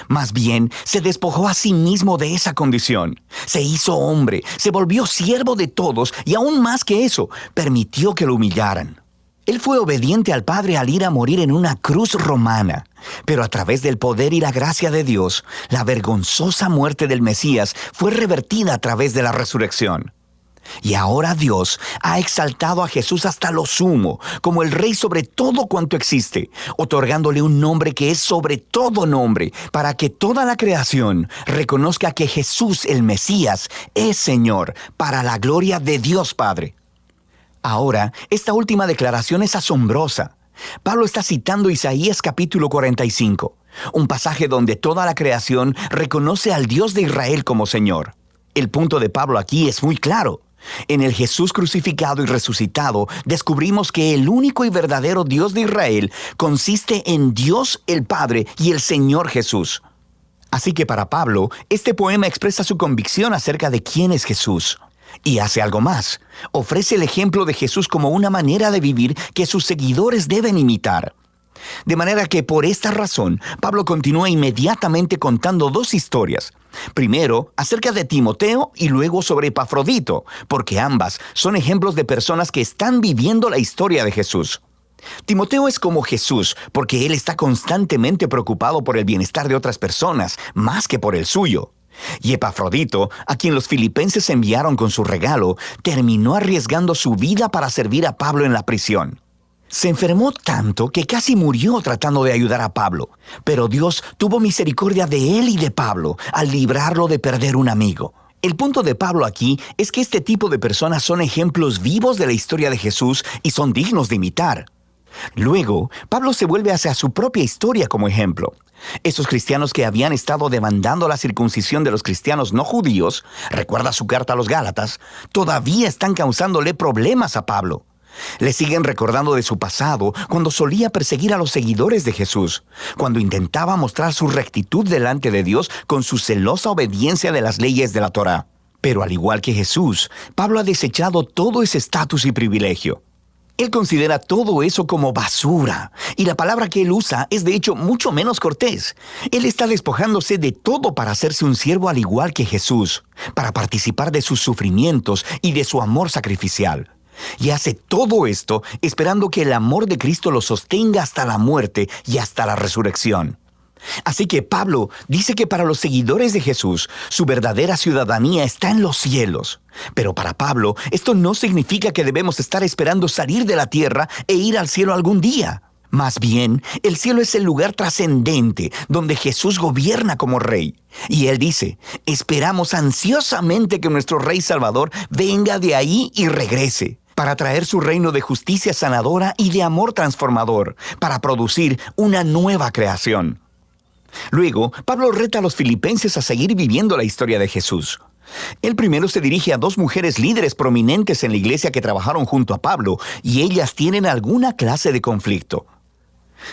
Más bien, se despojó a sí mismo de esa condición. Se hizo hombre, se volvió siervo de todos y aún más que eso, permitió que lo humillaran. Él fue obediente al Padre al ir a morir en una cruz romana. Pero a través del poder y la gracia de Dios, la vergonzosa muerte del Mesías fue revertida a través de la resurrección. Y ahora Dios ha exaltado a Jesús hasta lo sumo, como el Rey sobre todo cuanto existe, otorgándole un nombre que es sobre todo nombre, para que toda la creación reconozca que Jesús, el Mesías, es Señor, para la gloria de Dios Padre. Ahora, esta última declaración es asombrosa. Pablo está citando Isaías capítulo 45, un pasaje donde toda la creación reconoce al Dios de Israel como Señor. El punto de Pablo aquí es muy claro. En el Jesús crucificado y resucitado, descubrimos que el único y verdadero Dios de Israel consiste en Dios el Padre y el Señor Jesús. Así que para Pablo, este poema expresa su convicción acerca de quién es Jesús. Y hace algo más. Ofrece el ejemplo de Jesús como una manera de vivir que sus seguidores deben imitar. De manera que por esta razón, Pablo continúa inmediatamente contando dos historias. Primero, acerca de Timoteo y luego sobre Epafrodito, porque ambas son ejemplos de personas que están viviendo la historia de Jesús. Timoteo es como Jesús, porque él está constantemente preocupado por el bienestar de otras personas, más que por el suyo. Y Epafrodito, a quien los filipenses enviaron con su regalo, terminó arriesgando su vida para servir a Pablo en la prisión. Se enfermó tanto que casi murió tratando de ayudar a Pablo, pero Dios tuvo misericordia de él y de Pablo al librarlo de perder un amigo. El punto de Pablo aquí es que este tipo de personas son ejemplos vivos de la historia de Jesús y son dignos de imitar. Luego, Pablo se vuelve hacia su propia historia como ejemplo. Esos cristianos que habían estado demandando la circuncisión de los cristianos no judíos, recuerda su carta a los Gálatas, todavía están causándole problemas a Pablo. Le siguen recordando de su pasado cuando solía perseguir a los seguidores de Jesús, cuando intentaba mostrar su rectitud delante de Dios con su celosa obediencia de las leyes de la Torá. Pero al igual que Jesús, Pablo ha desechado todo ese estatus y privilegio. Él considera todo eso como basura, y la palabra que él usa es de hecho mucho menos cortés. Él está despojándose de todo para hacerse un siervo al igual que Jesús, para participar de sus sufrimientos y de su amor sacrificial. Y hace todo esto esperando que el amor de Cristo lo sostenga hasta la muerte y hasta la resurrección. Así que Pablo dice que para los seguidores de Jesús, su verdadera ciudadanía está en los cielos. Pero para Pablo, esto no significa que debemos estar esperando salir de la tierra e ir al cielo algún día. Más bien, el cielo es el lugar trascendente donde Jesús gobierna como Rey. Y él dice, esperamos ansiosamente que nuestro Rey Salvador venga de ahí y regrese, para traer su reino de justicia sanadora y de amor transformador, para producir una nueva creación. Luego, Pablo reta a los filipenses a seguir viviendo la historia de Jesús. Él primero se dirige a dos mujeres líderes prominentes en la iglesia que trabajaron junto a Pablo, y ellas tienen alguna clase de conflicto.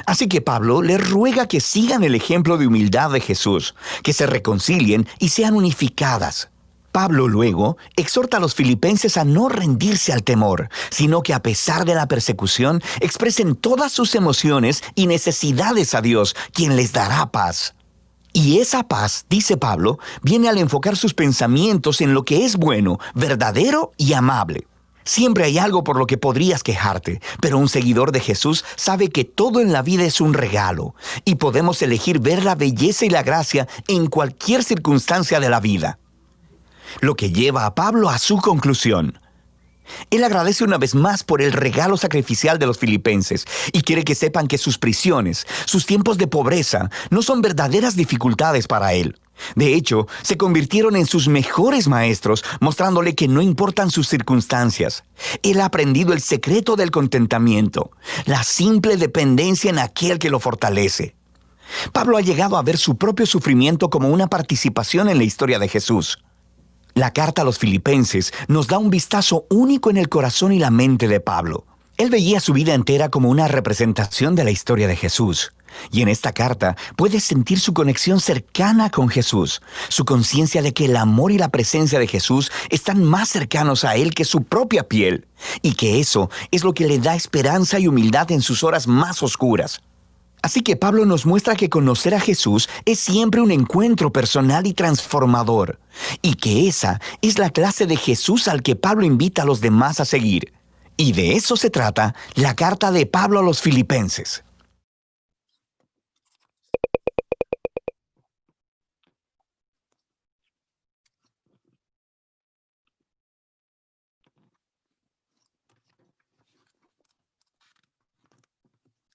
Así que Pablo les ruega que sigan el ejemplo de humildad de Jesús, que se reconcilien y sean unificadas. Pablo luego exhorta a los filipenses a no rendirse al temor, sino que a pesar de la persecución expresen todas sus emociones y necesidades a Dios, quien les dará paz. Y esa paz, dice Pablo, viene al enfocar sus pensamientos en lo que es bueno, verdadero y amable. Siempre hay algo por lo que podrías quejarte, pero un seguidor de Jesús sabe que todo en la vida es un regalo y podemos elegir ver la belleza y la gracia en cualquier circunstancia de la vida. Lo que lleva a Pablo a su conclusión. Él agradece una vez más por el regalo sacrificial de los filipenses y quiere que sepan que sus prisiones, sus tiempos de pobreza, no son verdaderas dificultades para él. De hecho, se convirtieron en sus mejores maestros, mostrándole que no importan sus circunstancias. Él ha aprendido el secreto del contentamiento, la simple dependencia en aquel que lo fortalece. Pablo ha llegado a ver su propio sufrimiento como una participación en la historia de Jesús. La carta a los filipenses nos da un vistazo único en el corazón y la mente de Pablo. Él veía su vida entera como una representación de la historia de Jesús. Y en esta carta puedes sentir su conexión cercana con Jesús, su conciencia de que el amor y la presencia de Jesús están más cercanos a él que su propia piel, y que eso es lo que le da esperanza y humildad en sus horas más oscuras. Así que Pablo nos muestra que conocer a Jesús es siempre un encuentro personal y transformador, y que esa es la clase de Jesús al que Pablo invita a los demás a seguir. Y de eso se trata la carta de Pablo a los filipenses.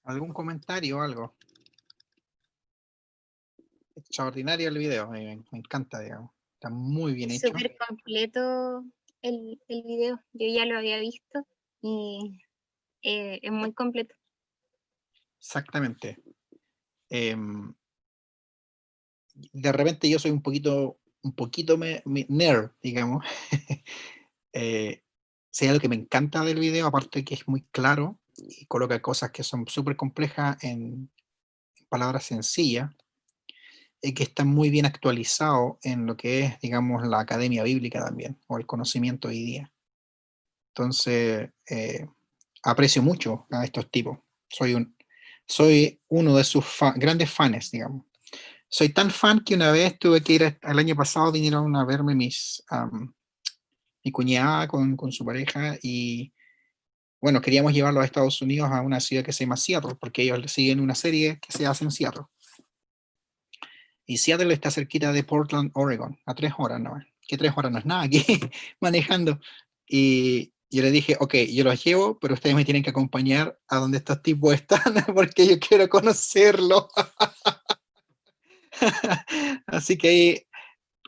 ¿Algún comentario o algo? Extraordinario el video, me encanta, digamos. Está muy bien Es hecho. súper completo el video. Yo ya lo había visto y es muy completo. Exactamente. De repente yo soy un poquito nerd, digamos. Si hay algo que me encanta del video, aparte de que es muy claro y coloca cosas que son súper complejas en palabras sencillas, y que está muy bien actualizado en lo que es, digamos, la academia bíblica también, o el conocimiento hoy día. Entonces, aprecio mucho a estos tipos. Soy uno de sus grandes fans, digamos. Soy tan fan que una vez tuve que ir, el año pasado vinieron a verme mi cuñada con su pareja y, bueno, queríamos llevarlo a Estados Unidos a una ciudad que se llama Seattle, porque ellos siguen una serie que se hace en Seattle. Y Seattle está cerquita de Portland, Oregon, a 3 horas, ¿no? Que 3 horas no es nada aquí manejando. Y yo le dije, ok, yo los llevo, pero ustedes me tienen que acompañar a donde estos tipos están, porque yo quiero conocerlo. Así que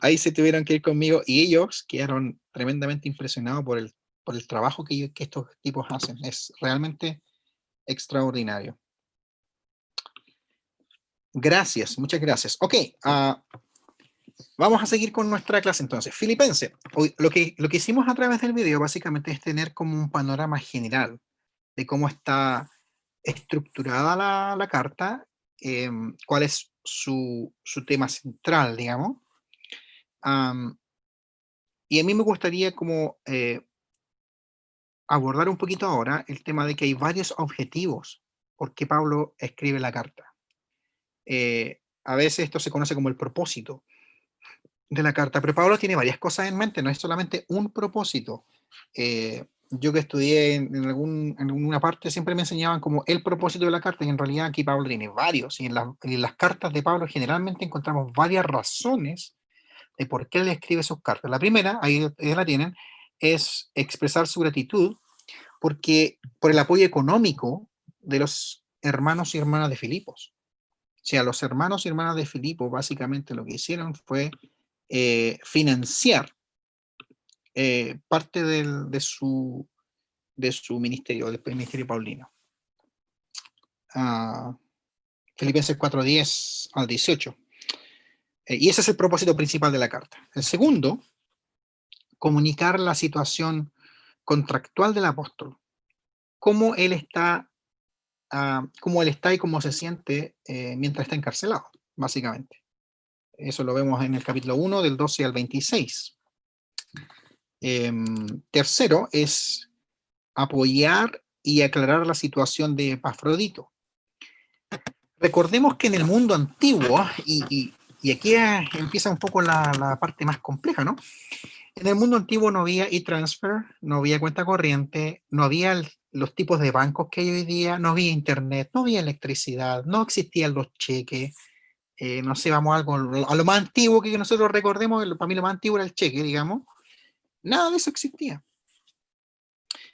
ahí se tuvieron que ir conmigo y ellos quedaron tremendamente impresionados por el trabajo que estos tipos hacen. Es realmente extraordinario. Gracias, muchas gracias. Ok, vamos a seguir con nuestra clase entonces. Filipenses. Hoy, lo que hicimos a través del video básicamente es tener como un panorama general de cómo está estructurada la carta, cuál es su tema central, digamos. Y a mí me gustaría como abordar un poquito ahora el tema de que hay varios objetivos por qué Pablo escribe la carta. A veces esto se conoce como el propósito de la carta, pero Pablo tiene varias cosas en mente, no es solamente un propósito. Yo que estudié en alguna parte siempre me enseñaban como el propósito de la carta, y en realidad aquí Pablo tiene varios, y en las cartas de Pablo generalmente encontramos varias razones de por qué él escribe sus cartas. La primera, ahí la tienen, es expresar su gratitud por el apoyo económico de los hermanos y hermanas de Filipos. O sea, los hermanos y hermanas de Filipos básicamente lo que hicieron fue financiar parte de su ministerio, del ministerio paulino. Filipenses 4:10 al 18. Y ese es el propósito principal de la carta. El segundo, comunicar la situación contractual del apóstol, cómo él está y cómo se siente mientras está encarcelado, básicamente. Eso lo vemos en el capítulo 1, del 12 al 26. Tercero es apoyar y aclarar la situación de Epafrodito. Recordemos que en el mundo antiguo, y aquí empieza un poco la parte más compleja, ¿no? En el mundo antiguo no había e-transfer, no había cuenta corriente, no había los tipos de bancos que hay hoy día, no había internet, no había electricidad, no existían los cheques. No sé, vamos a lo más antiguo que nosotros recordemos, para mí lo más antiguo era el cheque, digamos. Nada de eso existía.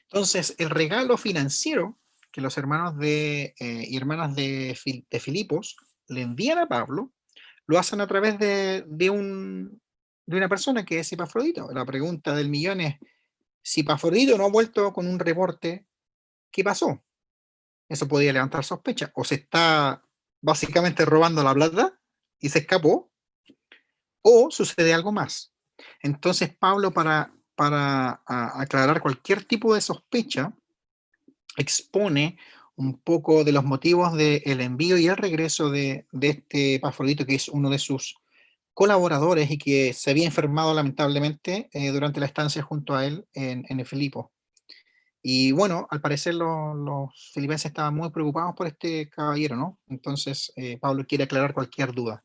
Entonces, el regalo financiero que los hermanos y hermanas de Filipos le envían a Pablo, lo hacen a través de una persona que es Epafrodito. La pregunta del millón es, si Epafrodito no ha vuelto con un reporte, ¿qué pasó? Eso podría levantar sospecha. O se está básicamente robando la plata y se escapó, o sucede algo más. Entonces Pablo, para aclarar cualquier tipo de sospecha, expone un poco de los motivos del envío y el regreso de este Epafrodito, que es uno de sus colaboradores y que se había enfermado lamentablemente durante la estancia junto a él en Filipo. Y bueno, al parecer los filipenses estaban muy preocupados por este caballero, ¿no? Entonces Pablo quiere aclarar cualquier duda.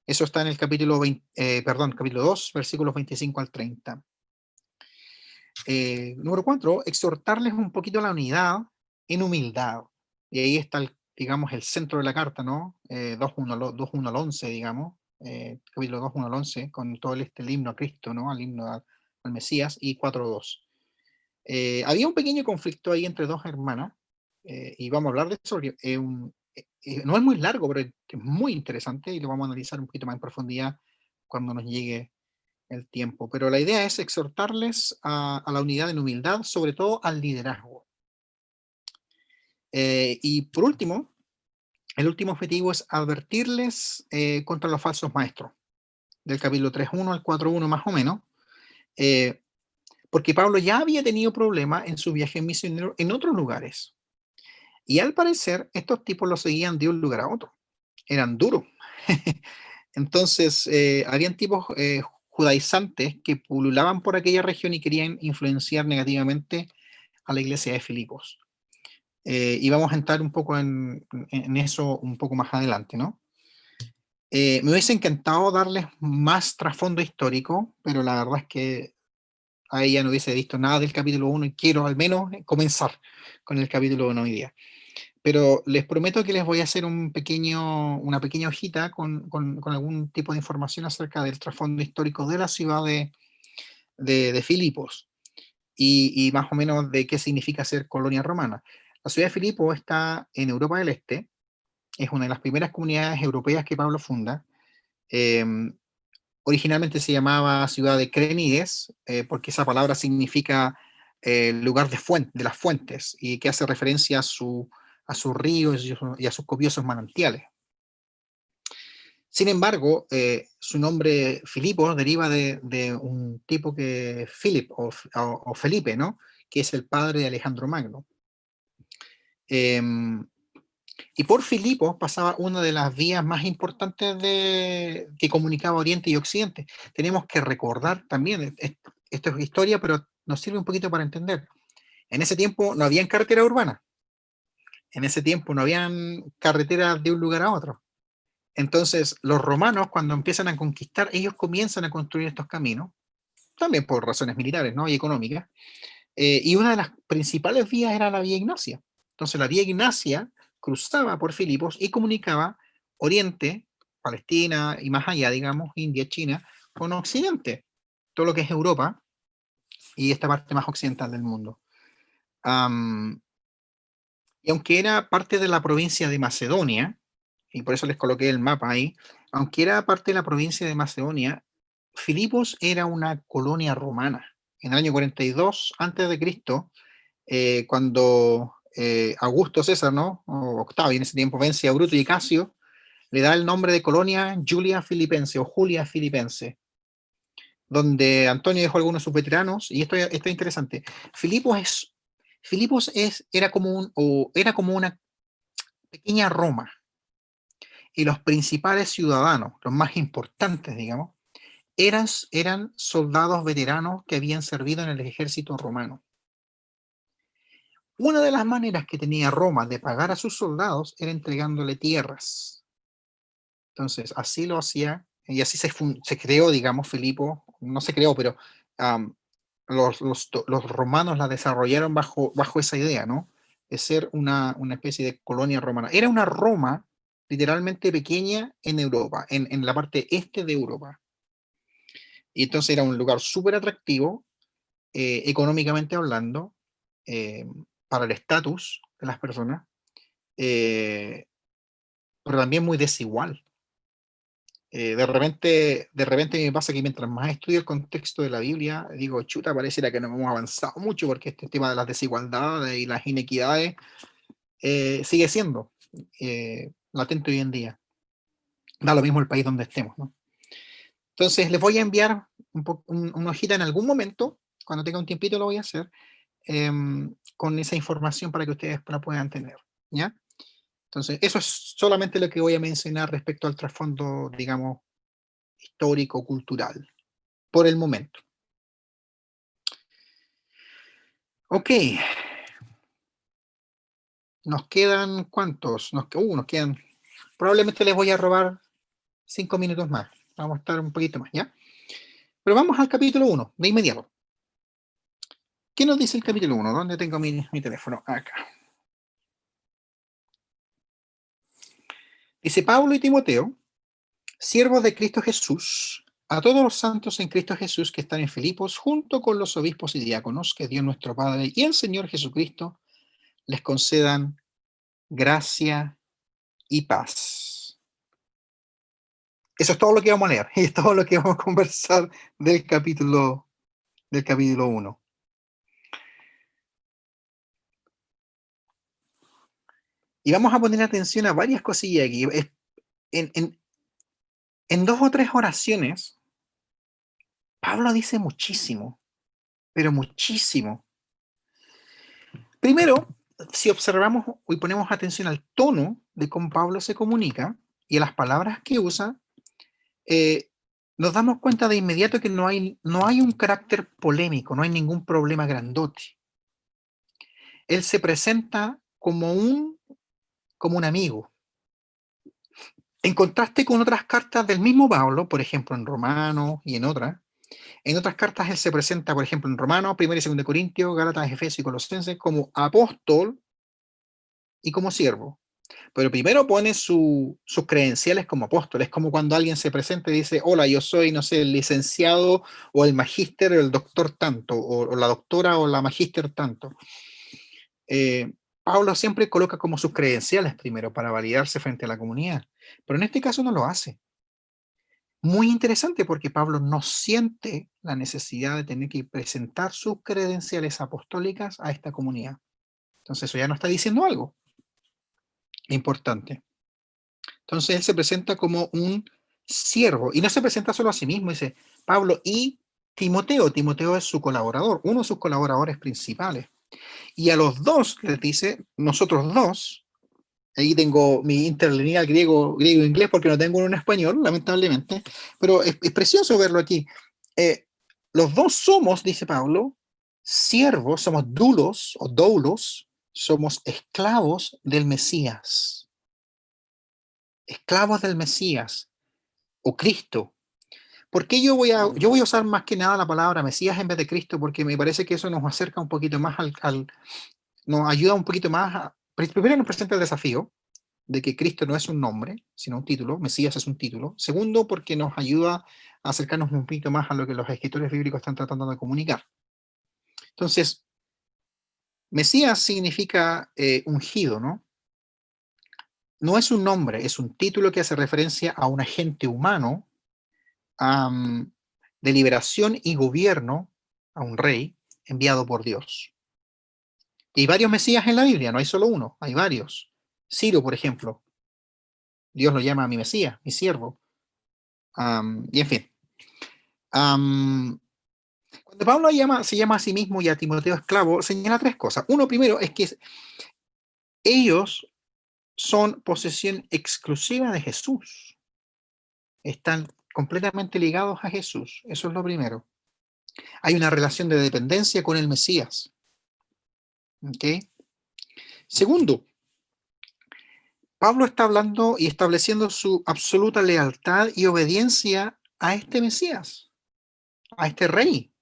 Eso está en el capítulo 2, versículos 25 al 30. Número 4, exhortarles un poquito a la unidad en humildad. Y ahí está, digamos, el centro de la carta, ¿no? 2.1 al 11, digamos. Capítulo 2.1 al 11, con todo el himno a Cristo, ¿no? Al himno al Mesías, y 4.2. Había un pequeño conflicto ahí entre dos hermanas, y vamos a hablar de eso, porque no es muy largo, pero es muy interesante, y lo vamos a analizar un poquito más en profundidad cuando nos llegue el tiempo. Pero la idea es exhortarles a la unidad en humildad, sobre todo al liderazgo. Y por último, el último objetivo es advertirles contra los falsos maestros, del capítulo 3.1 al 4.1 más o menos, porque Pablo ya había tenido problemas en su viaje misionero en otros lugares. Y al parecer, estos tipos lo seguían de un lugar a otro. Eran duros. Entonces, habían tipos judaizantes que pululaban por aquella región y querían influenciar negativamente a la iglesia de Filipos. Y vamos a entrar un poco en eso un poco más adelante, ¿no? Me hubiese encantado darles más trasfondo histórico, pero la verdad es que a ella no hubiese visto nada del capítulo 1 y quiero al menos comenzar con el capítulo 1 hoy día. Pero les prometo que les voy a hacer una pequeña hojita con algún tipo de información acerca del trasfondo histórico de la ciudad de Filipos y más o menos de qué significa ser colonia romana. La ciudad de Filipos está en Europa del Este, es una de las primeras comunidades europeas que Pablo funda. Originalmente se llamaba ciudad de Crenides, porque esa palabra significa lugar de las fuentes, y que hace referencia a sus ríos y a sus copiosos manantiales. Sin embargo, su nombre Filipos deriva de un tipo que Philip o Felipe, ¿no? Que es el padre de Alejandro Magno. Y por Filipos pasaba una de las vías más importantes que comunicaba Oriente y Occidente. Tenemos que recordar también, esto es historia, pero nos sirve un poquito para entender. En ese tiempo no habían carreteras urbanas. En ese tiempo no habían carreteras de un lugar a otro. Entonces, los romanos, cuando empiezan a conquistar, ellos comienzan a construir estos caminos, también por razones militares, ¿no? Y económicas. Y una de las principales vías era la Vía Ignacia. Entonces, la Vía Ignacia cruzaba por Filipos y comunicaba Oriente, Palestina y más allá, digamos, India, China, con Occidente, todo lo que es Europa y esta parte más occidental del mundo. Y aunque era parte de la provincia de Macedonia, y por eso les coloqué el mapa ahí, aunque era parte de la provincia de Macedonia, Filipos era una colonia romana. En el año 42 a.C., cuando Augusto César, ¿no? O Octavio, en ese tiempo vence a Bruto y Casio, le da el nombre de colonia Julia Filipense o Julia Filipense, donde Antonio dejó algunos de sus veteranos, y esto es interesante. Era como una pequeña Roma, y los principales ciudadanos, los más importantes, digamos, eran soldados veteranos que habían servido en el ejército romano. Una de las maneras que tenía Roma de pagar a sus soldados era entregándole tierras. Entonces, así lo hacía, y así se creó, digamos, Filipo, no se creó, pero los romanos la desarrollaron bajo esa idea, ¿no? De ser una especie de colonia romana. Era una Roma literalmente pequeña en Europa, en la parte este de Europa. Y entonces era un lugar súper atractivo, económicamente hablando, para el estatus de las personas, pero también muy desigual. De repente me pasa que mientras más estudio el contexto de la Biblia, digo, chuta, pareciera que no hemos avanzado mucho, porque este tema de las desigualdades y las inequidades sigue siendo latente hoy en día. Da lo mismo el país donde estemos, ¿no? Entonces, les voy a enviar una hojita en algún momento, cuando tenga un tiempito lo voy a hacer, con esa información para que ustedes la puedan tener, ¿ya? Entonces, eso es solamente lo que voy a mencionar respecto al trasfondo, digamos, histórico, cultural, por el momento. Ok. Nos quedan, ¿cuántos? Nos quedan, probablemente les voy a robar 5 minutos más. Vamos a estar un poquito más, ¿ya? Pero vamos al capítulo 1, de inmediato. ¿Qué nos dice el capítulo 1? ¿Dónde tengo mi teléfono? Acá. Dice: Pablo y Timoteo, siervos de Cristo Jesús, a todos los santos en Cristo Jesús que están en Filipos, junto con los obispos y diáconos, que Dios nuestro Padre y el Señor Jesucristo les concedan gracia y paz. Eso es todo lo que vamos a leer, y es todo lo que vamos a conversar del capítulo 1. Y vamos a poner atención a varias cosillas aquí. En 2 o 3 oraciones, Pablo dice muchísimo, pero muchísimo. Primero, si observamos y ponemos atención al tono de cómo Pablo se comunica y a las palabras que usa, nos damos cuenta de inmediato que no hay un carácter polémico, no hay ningún problema grandote. Él se presenta como un amigo. En contraste con otras cartas del mismo Pablo, por ejemplo en Romanos y en otras cartas él se presenta, por ejemplo en Romanos, 1 y 2 Corintios, Gálatas, Efesios y Colosenses, como apóstol y como siervo. Pero primero pone sus credenciales como apóstol. Es como cuando alguien se presenta y dice: hola, yo soy, no sé, el licenciado o el magíster o el doctor tanto, o la doctora o la magíster tanto. Pablo siempre coloca como sus credenciales primero para validarse frente a la comunidad, pero en este caso no lo hace. Muy interesante, porque Pablo no siente la necesidad de tener que presentar sus credenciales apostólicas a esta comunidad. Entonces eso ya no está diciendo algo importante. Entonces él se presenta como un siervo, y no se presenta solo a sí mismo, dice Pablo y Timoteo. Timoteo es su colaborador, uno de sus colaboradores principales. Y a los dos les dice: nosotros dos. Ahí tengo mi interlineal griego e inglés, porque no tengo uno en español, lamentablemente, pero es precioso verlo aquí. Los dos somos, dice Pablo, siervos, somos doulos o doulos, somos esclavos del Mesías. Esclavos del Mesías o Cristo. ¿Por qué yo voy a usar más que nada la palabra Mesías en vez de Cristo? Porque me parece que eso nos acerca un poquito más nos ayuda un poquito más primero nos presenta el desafío de que Cristo no es un nombre, sino un título. Mesías es un título. Segundo, porque nos ayuda a acercarnos un poquito más a lo que los escritores bíblicos están tratando de comunicar. Entonces, Mesías significa ungido, ¿no? No es un nombre, es un título que hace referencia a un agente humano de liberación y gobierno, a un rey enviado por Dios. Y hay varios Mesías en la Biblia, no hay solo uno, hay varios. Ciro, por ejemplo, Dios lo llama mi Mesías, mi siervo. Y en fin. Cuando Pablo se llama a sí mismo y a Timoteo esclavo, señala tres cosas. Uno, primero, es que ellos son posesión exclusiva de Jesús. Están completamente ligados a Jesús. Eso es lo primero. Hay una relación de dependencia con el Mesías. ¿Ok? Segundo, Pablo está hablando y estableciendo su absoluta lealtad y obediencia a este Mesías, a este rey,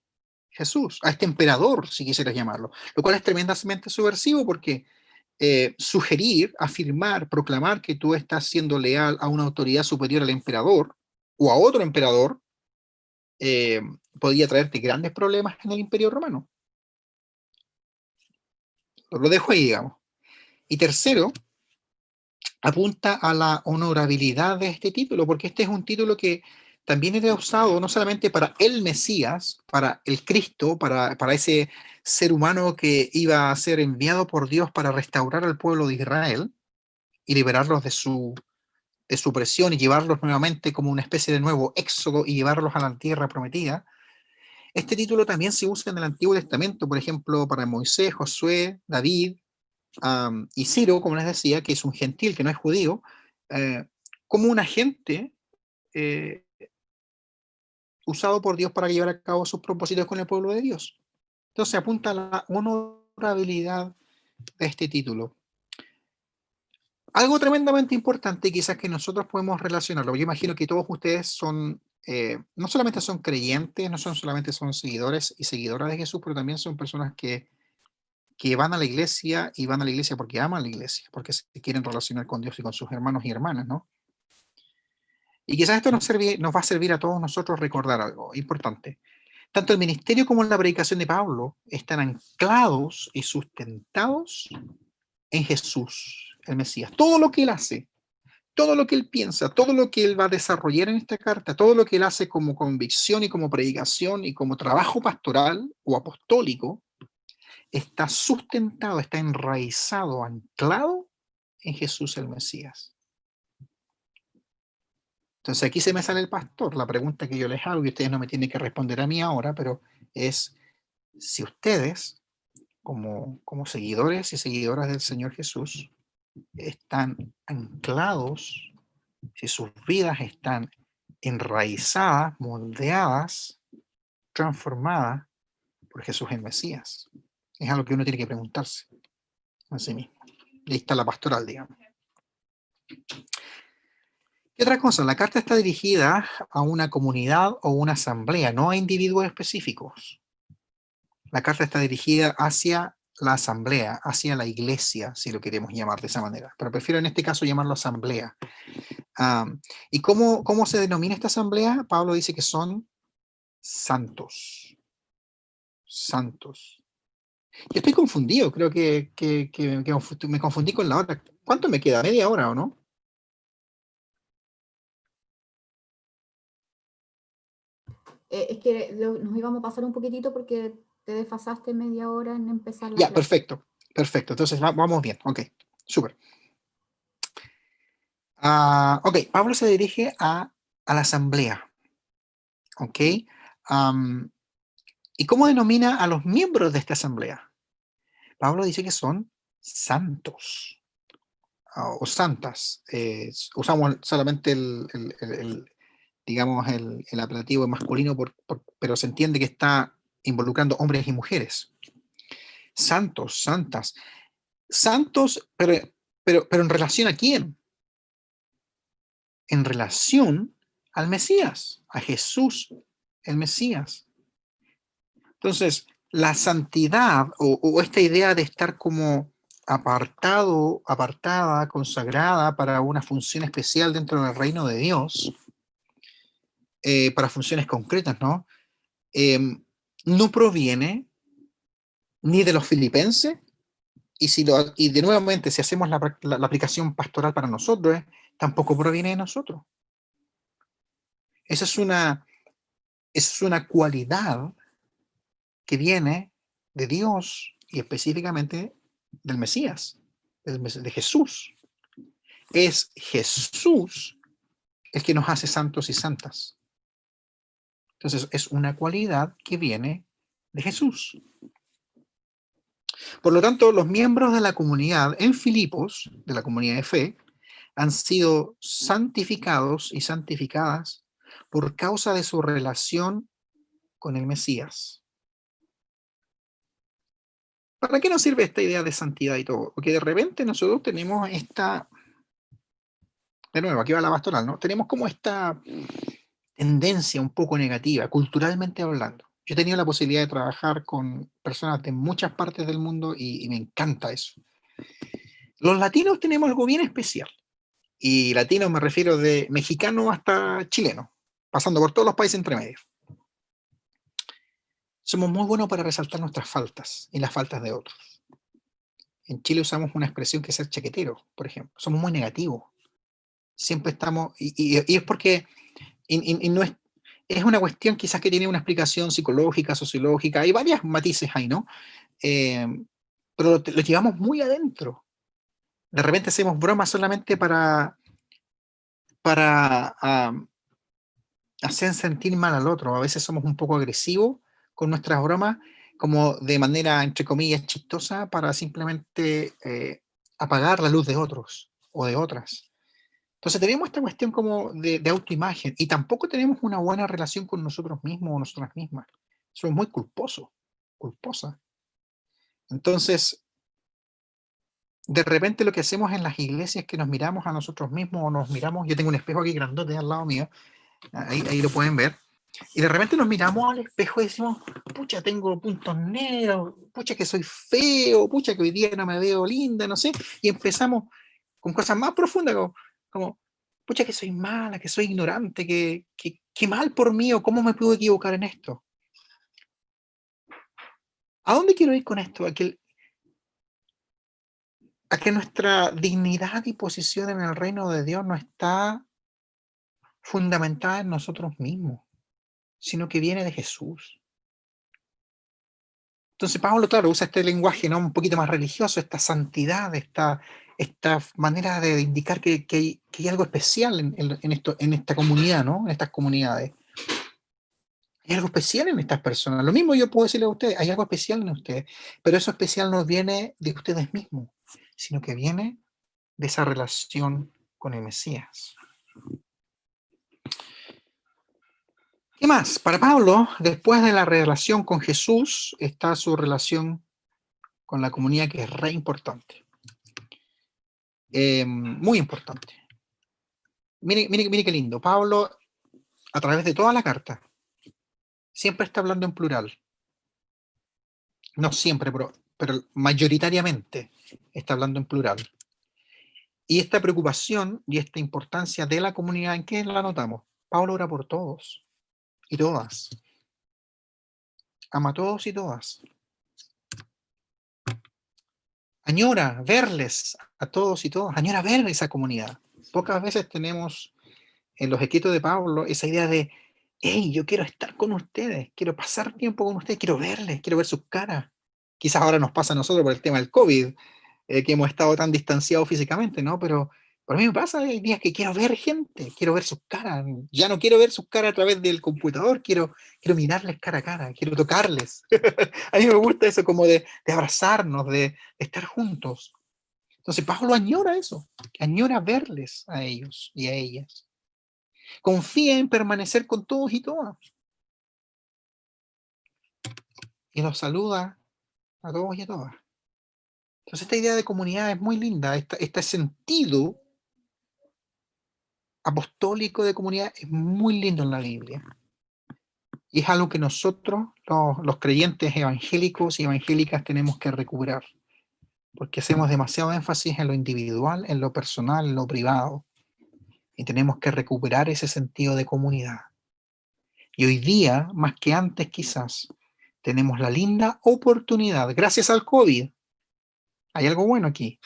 Jesús, a este emperador, si quisieras llamarlo, lo cual es tremendamente subversivo porque sugerir, afirmar, proclamar que tú estás siendo leal a una autoridad superior al emperador o a otro emperador podría traerte grandes problemas en el Imperio Romano. Lo dejo ahí, digamos. Y tercero, apunta a la honorabilidad de este título, porque este es un título que también era usado no solamente para el Mesías, para el Cristo, para ese ser humano que iba a ser enviado por Dios para restaurar al pueblo de Israel y liberarlos de su presión y llevarlos nuevamente como una especie de nuevo éxodo y llevarlos a la tierra prometida. Este título también se usa en el Antiguo Testamento, por ejemplo, para Moisés, Josué, David, y Ciro, como les decía, que es un gentil, que no es judío, como un agente usado por Dios para llevar a cabo sus propósitos con el pueblo de Dios. Entonces apunta a la honorabilidad de este título. Algo tremendamente importante, quizás que nosotros podemos relacionarlo. Yo imagino que todos ustedes son, no solamente son creyentes, no son solamente son seguidores y seguidoras de Jesús, pero también son personas que van a la iglesia y van a la iglesia porque aman la iglesia, porque se quieren relacionar con Dios y con sus hermanos y hermanas, ¿no? Y quizás esto nos va a servir a todos nosotros recordar algo importante. Tanto el ministerio como la predicación de Pablo están anclados y sustentados en Jesús, el Mesías. Todo lo que él hace, todo lo que él piensa, todo lo que él va a desarrollar en esta carta, todo lo que él hace como convicción y como predicación y como trabajo pastoral o apostólico, está sustentado, está enraizado, anclado en Jesús el Mesías. Entonces aquí se me sale el pastor. La pregunta que yo les hago, y ustedes no me tienen que responder a mí ahora, pero es si ustedes, como seguidores y seguidoras del Señor Jesús, están anclados, si sus vidas están enraizadas, moldeadas, transformadas por Jesús el Mesías. Es algo que uno tiene que preguntarse a sí mismo. Y ahí está la pastoral, digamos. ¿Qué otra cosa? La carta está dirigida a una comunidad o una asamblea, no a individuos específicos. La carta está dirigida hacia la asamblea, hacia la iglesia, si lo queremos llamar de esa manera. Pero prefiero en este caso llamarlo asamblea. ¿Y cómo se denomina esta asamblea? Pablo dice que son santos. Santos. Yo estoy confundido, creo que me confundí con la hora. ¿Cuánto me queda? ¿Media hora o no? Es que nos íbamos a pasar un poquitito porque te desfasaste media hora en empezar la Ya, clase. perfecto. Perfecto. Entonces vamos bien. Ok, súper. Ok, Pablo se dirige a la asamblea. Ok. ¿Y cómo denomina a los miembros de esta asamblea? Pablo dice que son santos o santas. Usamos solamente digamos, el apelativo masculino, pero se entiende que está involucrando hombres y mujeres. Santos, santas. Santos, pero ¿en relación a quién? En relación al Mesías, a Jesús, el Mesías. Entonces, la santidad o esta idea de estar como apartada, consagrada para una función especial dentro del reino de Dios, para funciones concretas, ¿no? No proviene ni de los filipenses, y de nuevamente, si hacemos la aplicación pastoral para nosotros, tampoco proviene de nosotros. Esa es una cualidad que viene de Dios y específicamente del Mesías, de Jesús. Es Jesús el que nos hace santos y santas. Entonces, es una cualidad que viene de Jesús. Por lo tanto, los miembros de la comunidad en Filipos, de la comunidad de fe, han sido santificados y santificadas por causa de su relación con el Mesías. ¿Para qué nos sirve esta idea de santidad y todo? Porque de repente nosotros tenemos esta, de nuevo, aquí va la pastoral, ¿no? Tenemos como esta tendencia un poco negativa, culturalmente hablando. Yo he tenido la posibilidad de trabajar con personas de muchas partes del mundo y me encanta eso. Los latinos tenemos algo bien especial. Y latino me refiero de mexicano hasta chileno, pasando por todos los países entre medio. Somos muy buenos para resaltar nuestras faltas y las faltas de otros. En Chile usamos una expresión que es ser chaquetero, por ejemplo. Somos muy negativos. Siempre estamos, y es porque no es una cuestión quizás que tiene una explicación psicológica, sociológica, hay varios matices ahí, ¿no? Pero lo llevamos muy adentro. De repente hacemos bromas solamente para hacer sentir mal al otro. A veces somos un poco agresivos con nuestras bromas, como de manera, entre comillas, chistosa, para simplemente apagar la luz de otros o de otras. Entonces tenemos esta cuestión como de autoimagen, y tampoco tenemos una buena relación con nosotros mismos o nosotras mismas. Somos muy culposas. Entonces, de repente lo que hacemos en las iglesias es que nos miramos a nosotros mismos, o nos miramos, yo tengo un espejo aquí grandote al lado mío, ahí lo pueden ver, y de repente nos miramos al espejo y decimos, pucha, tengo puntos negros, pucha que soy feo, pucha que hoy día no me veo linda, no sé, y empezamos con cosas más profundas, como pucha que soy mala, que soy ignorante, que mal por mí, o cómo me puedo equivocar en esto. ¿A dónde quiero ir con esto? A que nuestra dignidad y posición en el reino de Dios no está fundamentada en nosotros mismos, sino que viene de Jesús. Entonces Pablo, claro, usa este lenguaje, ¿no?, un poquito más religioso, esta santidad, esta manera de indicar que hay algo especial en esta comunidad, ¿no?, en estas comunidades. Hay algo especial en estas personas. Lo mismo yo puedo decirle a ustedes, hay algo especial en ustedes, pero eso especial no viene de ustedes mismos, sino que viene de esa relación con el Mesías. ¿Qué más? Para Pablo, después de la relación con Jesús, está su relación con la comunidad, que es re importante. Muy importante. Mire qué lindo. Pablo, a través de toda la carta, siempre está hablando en plural. No siempre, pero mayoritariamente está hablando en plural. Y esta preocupación y esta importancia de la comunidad, ¿en qué la notamos? Pablo ora por todos y todas. Ama a todos y todas. Añora verles a todos y todas. Añora ver esa comunidad. Pocas veces tenemos en los escritos de Pablo esa idea de, hey, yo quiero estar con ustedes, quiero pasar tiempo con ustedes, quiero verles, quiero ver sus caras. Quizás ahora nos pasa a nosotros por el tema del COVID, que hemos estado tan distanciados físicamente, ¿no? Pero a mí me pasa, hay días que quiero ver gente, quiero ver sus caras. Ya no quiero ver sus caras a través del computador, quiero mirarles cara a cara, quiero tocarles. A mí me gusta eso, como de abrazarnos, de estar juntos. Entonces Pablo añora eso, añora verles a ellos y a ellas. Confía en permanecer con todos y todas. Y los saluda a todos y a todas. Entonces esta idea de comunidad es muy linda. Este sentido apostólico de comunidad es muy lindo en la Biblia. Y es algo que nosotros, los creyentes evangélicos y evangélicas, tenemos que recuperar. Porque hacemos demasiado énfasis en lo individual, en lo personal, en lo privado. Y tenemos que recuperar ese sentido de comunidad. Y hoy día, más que antes quizás, tenemos la linda oportunidad, gracias al COVID, hay algo bueno aquí,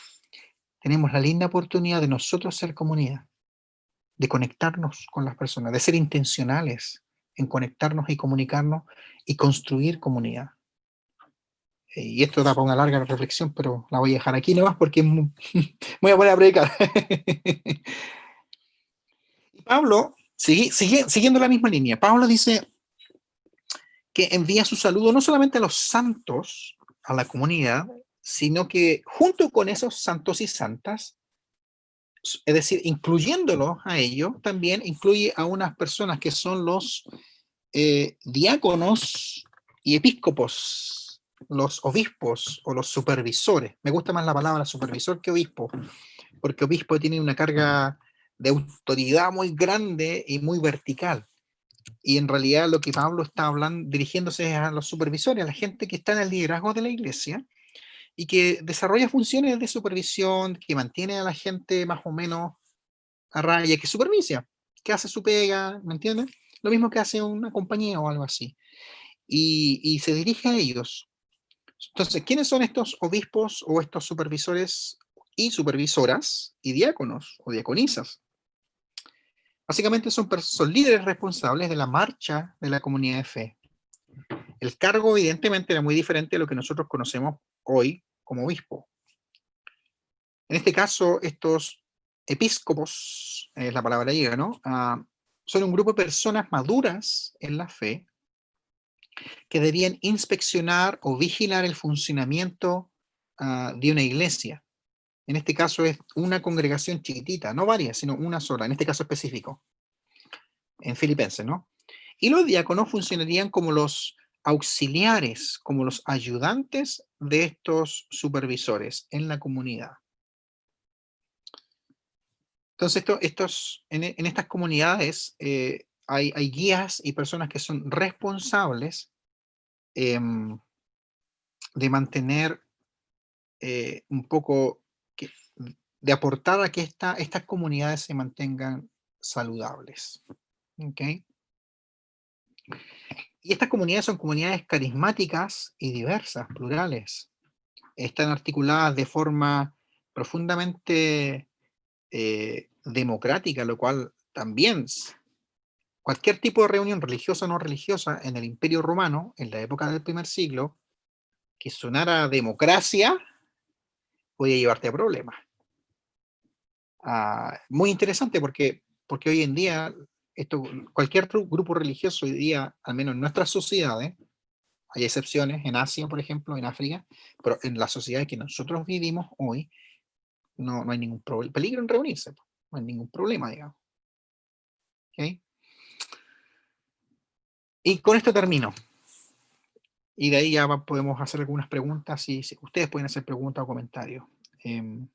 tenemos la linda oportunidad de nosotros ser comunidad, de conectarnos con las personas, de ser intencionales en conectarnos y comunicarnos y construir comunidad. Y esto da para una larga reflexión, pero la voy a dejar aquí nomás porque me voy a poner a predicar. Y Pablo, siguiendo la misma línea, Pablo dice que envía su saludo no solamente a los santos, a la comunidad, sino que junto con esos santos y santas, es decir, incluyéndolos a ellos, también incluye a unas personas que son los diáconos y episcopos, los obispos o los supervisores. Me gusta más la palabra supervisor que obispo, porque obispo tiene una carga de autoridad muy grande y muy vertical. Y en realidad lo que Pablo está hablando, dirigiéndose a los supervisores, a la gente que está en el liderazgo de la iglesia y que desarrolla funciones de supervisión, que mantiene a la gente más o menos a raya, que supervisa, que hace su pega, ¿me entiendes? Lo mismo que hace una compañía o algo así. Y se dirige a ellos. Entonces, ¿quiénes son estos obispos o estos supervisores y supervisoras y diáconos o diaconisas? Básicamente son líderes responsables de la marcha de la comunidad de fe. El cargo evidentemente era muy diferente a lo que nosotros conocemos hoy como obispo. En este caso, estos episcopos, es la palabra griega, ¿no? Son un grupo de personas maduras en la fe que debían inspeccionar o vigilar el funcionamiento de una iglesia. En este caso es una congregación chiquitita, no varias, sino una sola, en este caso específico, en Filipenses, ¿no? Y los diáconos funcionarían como los auxiliares, como los ayudantes de estos supervisores en la comunidad. Entonces, en estas comunidades hay guías y personas que son responsables de mantener un poco, de aportar a que estas comunidades se mantengan saludables. ¿Okay? Y estas comunidades son comunidades carismáticas y diversas, plurales. Están articuladas de forma profundamente democrática, lo cual también cualquier tipo de reunión religiosa o no religiosa en el Imperio Romano, en la época del primer siglo, que sonara a democracia, podía llevarte a problemas. Muy interesante porque hoy en día, cualquier grupo religioso hoy día, al menos en nuestras sociedades, hay excepciones en Asia, por ejemplo, en África, pero en la sociedad que nosotros vivimos hoy, no hay ningún peligro en reunirse, no hay ningún problema, digamos. ¿Okay? Y con esto termino. Y de ahí ya podemos hacer algunas preguntas, y ustedes pueden hacer preguntas o comentarios. En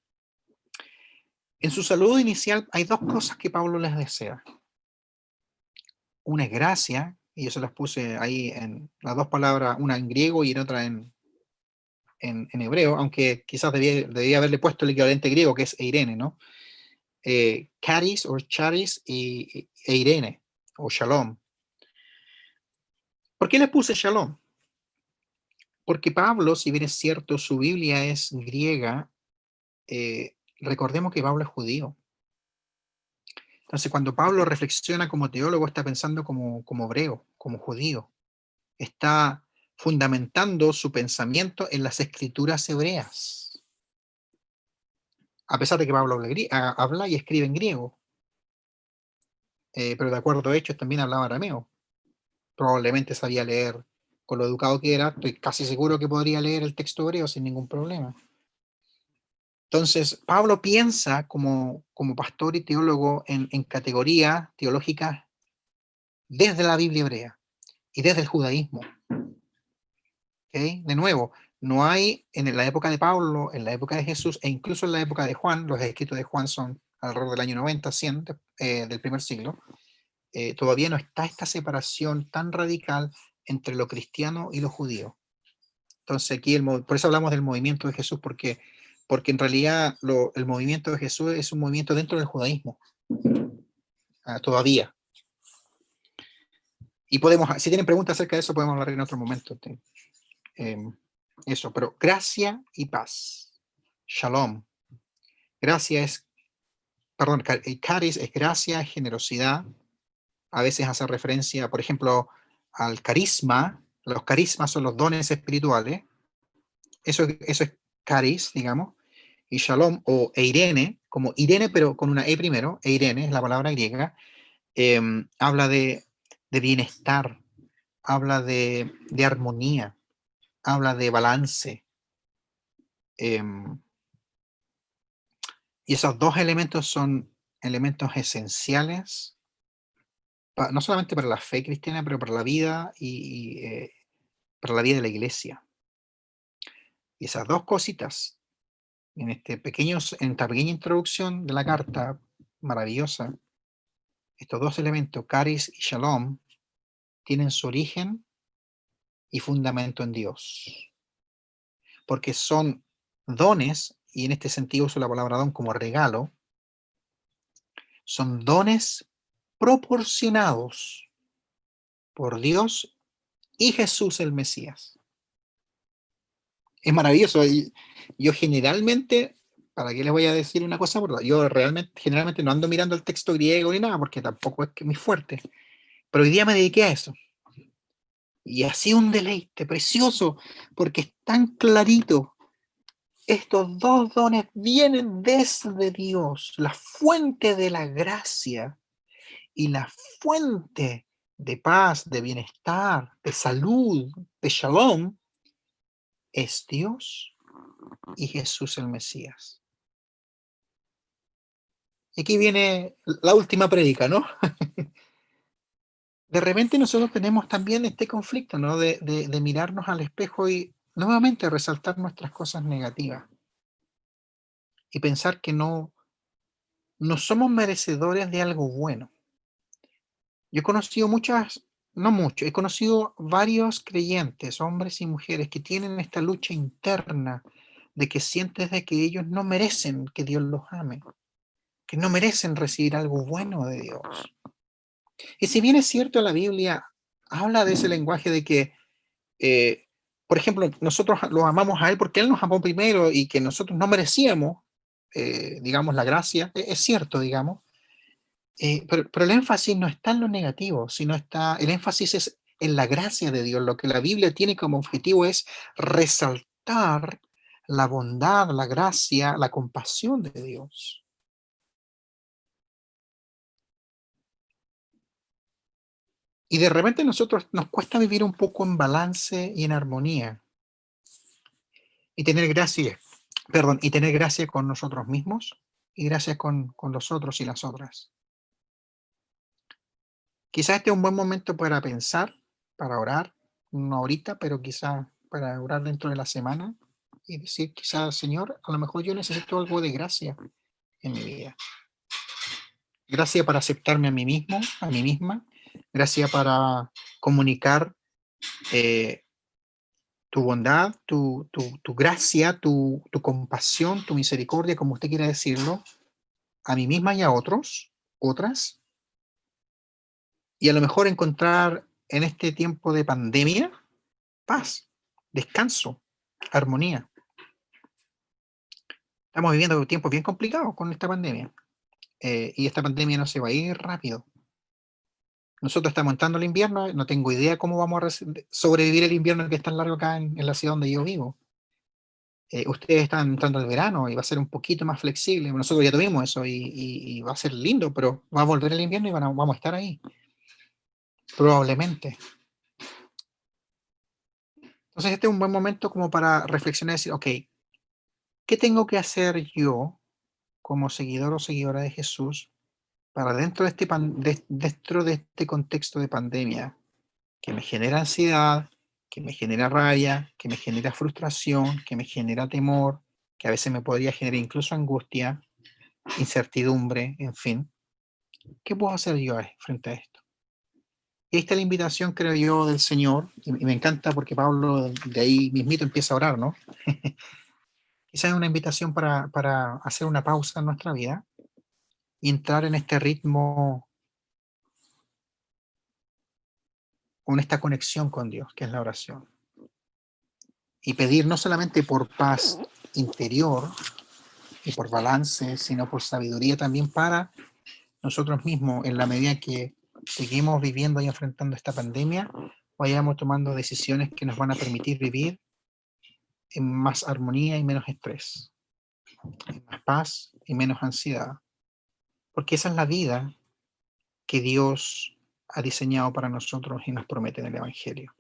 su saludo inicial hay dos cosas que Pablo les desea. Una es gracia, y yo se las puse ahí en las dos palabras, una en griego y en otra en hebreo, aunque quizás debía haberle puesto el equivalente griego, que es eirene, ¿no? Charis o charis e eirene, o shalom. ¿Por qué les puse shalom? Porque Pablo, si bien es cierto, su Biblia es griega, recordemos que Pablo es judío. Entonces, cuando Pablo reflexiona como teólogo, está pensando como hebreo, como judío. Está fundamentando su pensamiento en las escrituras hebreas. A pesar de que Pablo habla y escribe en griego. Pero de acuerdo a hechos también hablaba arameo. Probablemente sabía leer, con lo educado que era, estoy casi seguro que podría leer el texto hebreo sin ningún problema. Entonces, Pablo piensa como pastor y teólogo en categorías teológicas desde la Biblia hebrea y desde el judaísmo. ¿Okay? De nuevo, no hay en la época de Pablo, en la época de Jesús e incluso en la época de Juan, los escritos de Juan son alrededor del año 90, 100 del primer siglo, todavía no está esta separación tan radical entre lo cristiano y lo judío. Entonces aquí, por eso hablamos del movimiento de Jesús, porque en realidad el movimiento de Jesús es un movimiento dentro del judaísmo, todavía. Y si tienen preguntas acerca de eso, podemos hablar en otro momento. Eso, pero gracia y paz. Shalom. Charis es gracia, generosidad. A veces hace referencia, por ejemplo, al carisma. Los carismas son los dones espirituales. Eso es caris, digamos. Y shalom, o eirene, como Irene, pero con una E primero, eirene es la palabra griega, habla de bienestar, habla de armonía, habla de balance. Y esos dos elementos son elementos esenciales, no solamente para la fe cristiana, pero para la vida y para la vida de la iglesia. Y esas dos cositas, en esta pequeña introducción de la carta maravillosa, estos dos elementos, caris y shalom, tienen su origen y fundamento en Dios. Porque son dones, y en este sentido uso la palabra don como regalo, son dones proporcionados por Dios y Jesús el Mesías. Es maravilloso. Y yo generalmente, ¿para qué les voy a decir una cosa? Yo generalmente no ando mirando el texto griego ni nada, porque tampoco es que mi fuerte. Pero hoy día me dediqué a eso. Y ha sido un deleite precioso, porque es tan clarito. Estos dos dones vienen desde Dios, la fuente de la gracia y la fuente de paz, de bienestar, de salud, de shalom, es Dios y Jesús el Mesías. Y aquí viene la última prédica, ¿no? De repente nosotros tenemos también este conflicto, ¿no? De mirarnos al espejo y nuevamente resaltar nuestras cosas negativas y pensar que no somos merecedores de algo bueno. Yo he conocido he conocido varios creyentes, hombres y mujeres, que tienen esta lucha interna de que sientes de que ellos no merecen que Dios los ame, que no merecen recibir algo bueno de Dios. Y si bien es cierto, la Biblia habla de ese lenguaje de que, por ejemplo, nosotros lo amamos a Él porque Él nos amó primero y que nosotros no merecíamos, digamos, la gracia, es cierto, digamos, pero el énfasis no está en lo negativo, sino el énfasis es en la gracia de Dios. Lo que la Biblia tiene como objetivo es resaltar la bondad, la gracia, la compasión de Dios. Y de repente nosotros nos cuesta vivir un poco en balance y en armonía. Y tener gracia con nosotros mismos y gracia con los otros y las otras. Quizás este es un buen momento para pensar, para orar, no ahorita, pero quizás para orar dentro de la semana y decir, quizás, Señor, a lo mejor yo necesito algo de gracia en mi vida. Gracia para aceptarme a mí mismo, a mí misma. Gracia para comunicar tu bondad, tu gracia, tu compasión, tu misericordia, como usted quiera decirlo, a mí misma y a otras. Y a lo mejor encontrar en este tiempo de pandemia paz, descanso, armonía. Estamos viviendo tiempos bien complicados con esta pandemia. Y esta pandemia no se va a ir rápido. Nosotros estamos entrando al invierno, no tengo idea cómo vamos a sobrevivir el invierno que es tan largo acá en la ciudad donde yo vivo. Ustedes están entrando al verano y va a ser un poquito más flexible. Nosotros ya tuvimos eso y va a ser lindo, pero va a volver el invierno y vamos a estar ahí. Probablemente. Entonces este es un buen momento como para reflexionar y decir, ok, ¿qué tengo que hacer yo como seguidor o seguidora de Jesús para dentro de este contexto de pandemia que me genera ansiedad, que me genera rabia, que me genera frustración, que me genera temor, que a veces me podría generar incluso angustia, incertidumbre, en fin? ¿Qué puedo hacer yo frente a esto? Y ahí está la invitación, creo yo, del Señor, y me encanta porque Pablo de ahí mismito empieza a orar, ¿no? Quizás es una invitación para hacer una pausa en nuestra vida y entrar en este ritmo, con esta conexión con Dios, que es la oración. Y pedir no solamente por paz interior y por balance, sino por sabiduría también para nosotros mismos, en la medida que seguimos viviendo y enfrentando esta pandemia, vayamos tomando decisiones que nos van a permitir vivir en más armonía y menos estrés, en más paz y menos ansiedad, porque esa es la vida que Dios ha diseñado para nosotros y nos promete en el Evangelio.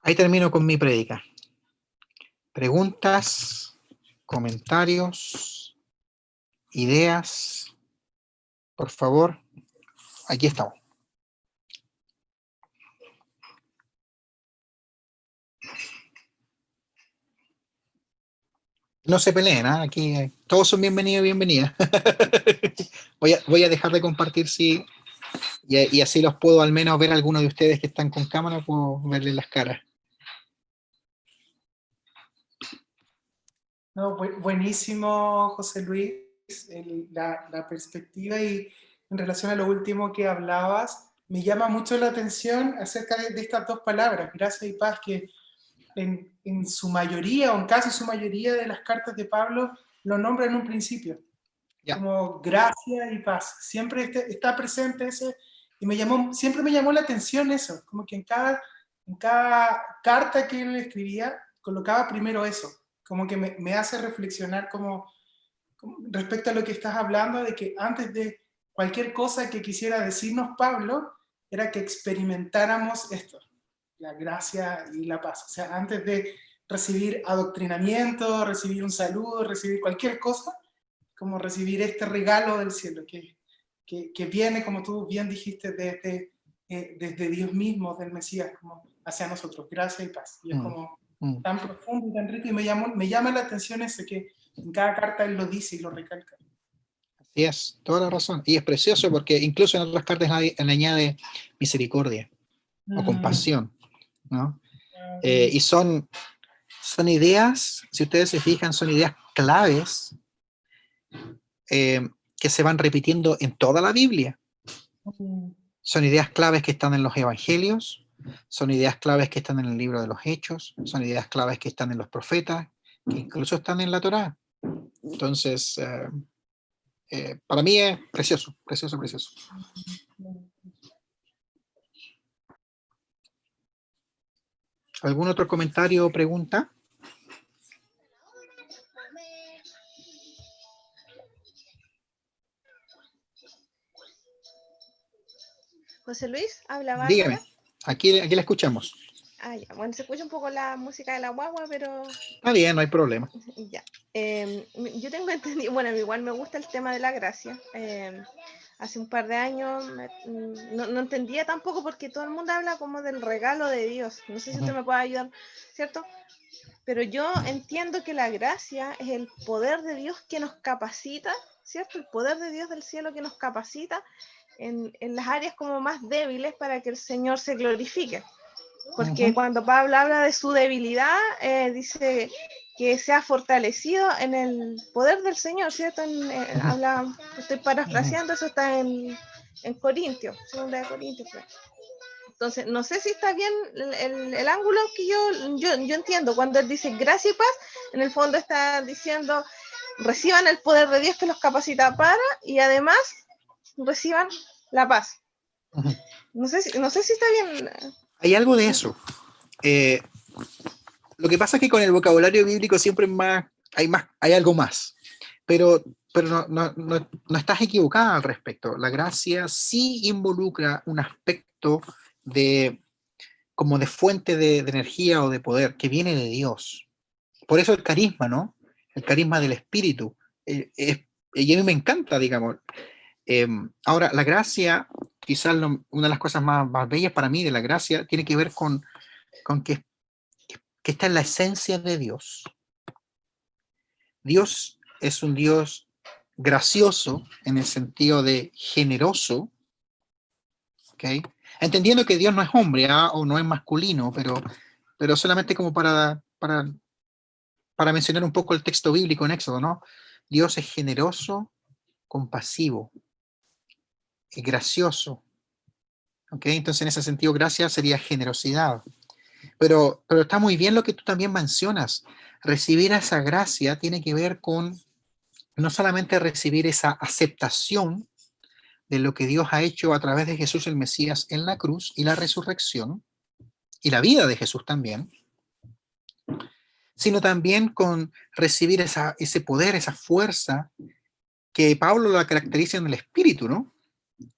Ahí termino con mi prédica. Preguntas, comentarios, ideas, por favor, aquí estamos. No se peleen, ¿eh? Aquí todos son bienvenidos y bienvenidas. voy a dejar de compartir, sí, y así los puedo al menos ver a algunos de ustedes que están con cámara, puedo verles las caras. No, buenísimo, José Luis, la perspectiva, y en relación a lo último que hablabas, me llama mucho la atención acerca de estas dos palabras, gracia y paz, que en su mayoría, o en casi su mayoría de las cartas de Pablo, lo nombra en un principio, como gracia y paz. Siempre está presente ese, y siempre me llamó la atención eso, como que en cada carta que él escribía, colocaba primero eso, como que me hace reflexionar como respecto a lo que estás hablando, de que antes de cualquier cosa que quisiera decirnos Pablo, era que experimentáramos esto, la gracia y la paz. O sea, antes de recibir adoctrinamiento, recibir un saludo, recibir cualquier cosa, como recibir este regalo del cielo, que viene, como tú bien dijiste, desde Dios mismo, del Mesías, como hacia nosotros, gracia y paz. Y es como tan profundo y tan rico, y me llama la atención ese, que en cada carta él lo dice y lo recalca. Así es, toda la razón. Y es precioso porque incluso en otras cartas le añade misericordia o compasión, ¿no? Y son ideas, si ustedes se fijan, son ideas claves que se van repitiendo en toda la Biblia. Son ideas claves que están en los evangelios, son ideas claves que están en el libro de los Hechos, son ideas claves que están en los profetas, que incluso están en la Torá. Entonces, para mí es precioso, precioso, precioso. ¿Algún otro comentario o pregunta? José Luis, habla Bárbara. Dígame, aquí la escuchamos. Ah, ya. Bueno, se escucha un poco la música de la guagua, pero... Está bien, no hay problema. Ya. Yo tengo entendido, bueno, igual me gusta el tema de la gracia. Hace un par de años no entendía tampoco, porque todo el mundo habla como del regalo de Dios. No sé si usted me puede ayudar, ¿cierto? Pero yo entiendo que la gracia es el poder de Dios que nos capacita, ¿cierto? El poder de Dios del cielo que nos capacita en las áreas como más débiles para que el Señor se glorifique. Porque cuando Pablo habla de su debilidad, dice que se ha fortalecido en el poder del Señor, ¿cierto? Estoy parafraseando, eso está en Corintios, 2 de Corintios. Entonces, no sé si está bien el ángulo que yo entiendo. Cuando él dice gracia y paz, en el fondo está diciendo reciban el poder de Dios que los capacita para, y además reciban la paz. No sé si está bien. Hay algo de eso. Lo que pasa es que con el vocabulario bíblico siempre hay algo más. Pero no estás equivocada al respecto. La gracia sí involucra un aspecto como de fuente de energía o de poder que viene de Dios. Por eso el carisma, ¿no? El carisma del Espíritu. Y a mí me encanta, digamos. Ahora, la gracia, quizás una de las cosas más bellas para mí de la gracia tiene que ver con que está en la esencia de Dios. Dios es un Dios gracioso en el sentido de generoso, ¿okay? Entendiendo que Dios no es hombre o no es masculino, pero solamente como para mencionar un poco el texto bíblico en Éxodo, ¿no? Dios es generoso, compasivo, es gracioso. ¿Okay? Entonces, en ese sentido, gracia sería generosidad. Pero está muy bien lo que tú también mencionas. Recibir esa gracia tiene que ver con no solamente recibir esa aceptación de lo que Dios ha hecho a través de Jesús el Mesías en la cruz y la resurrección, y la vida de Jesús también, sino también con recibir ese poder, esa fuerza que Pablo la caracteriza en el espíritu, ¿no?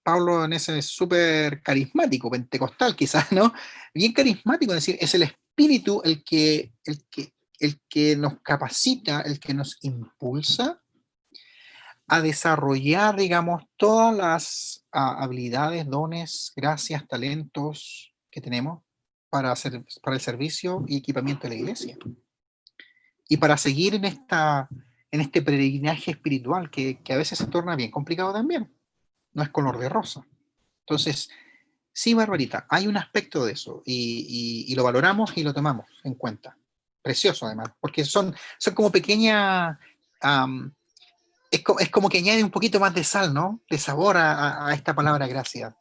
Pablo en ese es súper carismático, pentecostal quizás, ¿no? Bien carismático, es decir, es el espíritu el que nos capacita, el que nos impulsa a desarrollar, digamos, todas las habilidades, dones, gracias, talentos que tenemos para el servicio y equipamiento de la iglesia. Y para seguir en este peregrinaje espiritual que a veces se torna bien complicado también. No es color de rosa. Entonces, sí, Barbarita, hay un aspecto de eso y lo valoramos y lo tomamos en cuenta. Precioso además, porque son como pequeñas... es como que añade un poquito más de sal, ¿no? De sabor a esta palabra gracia.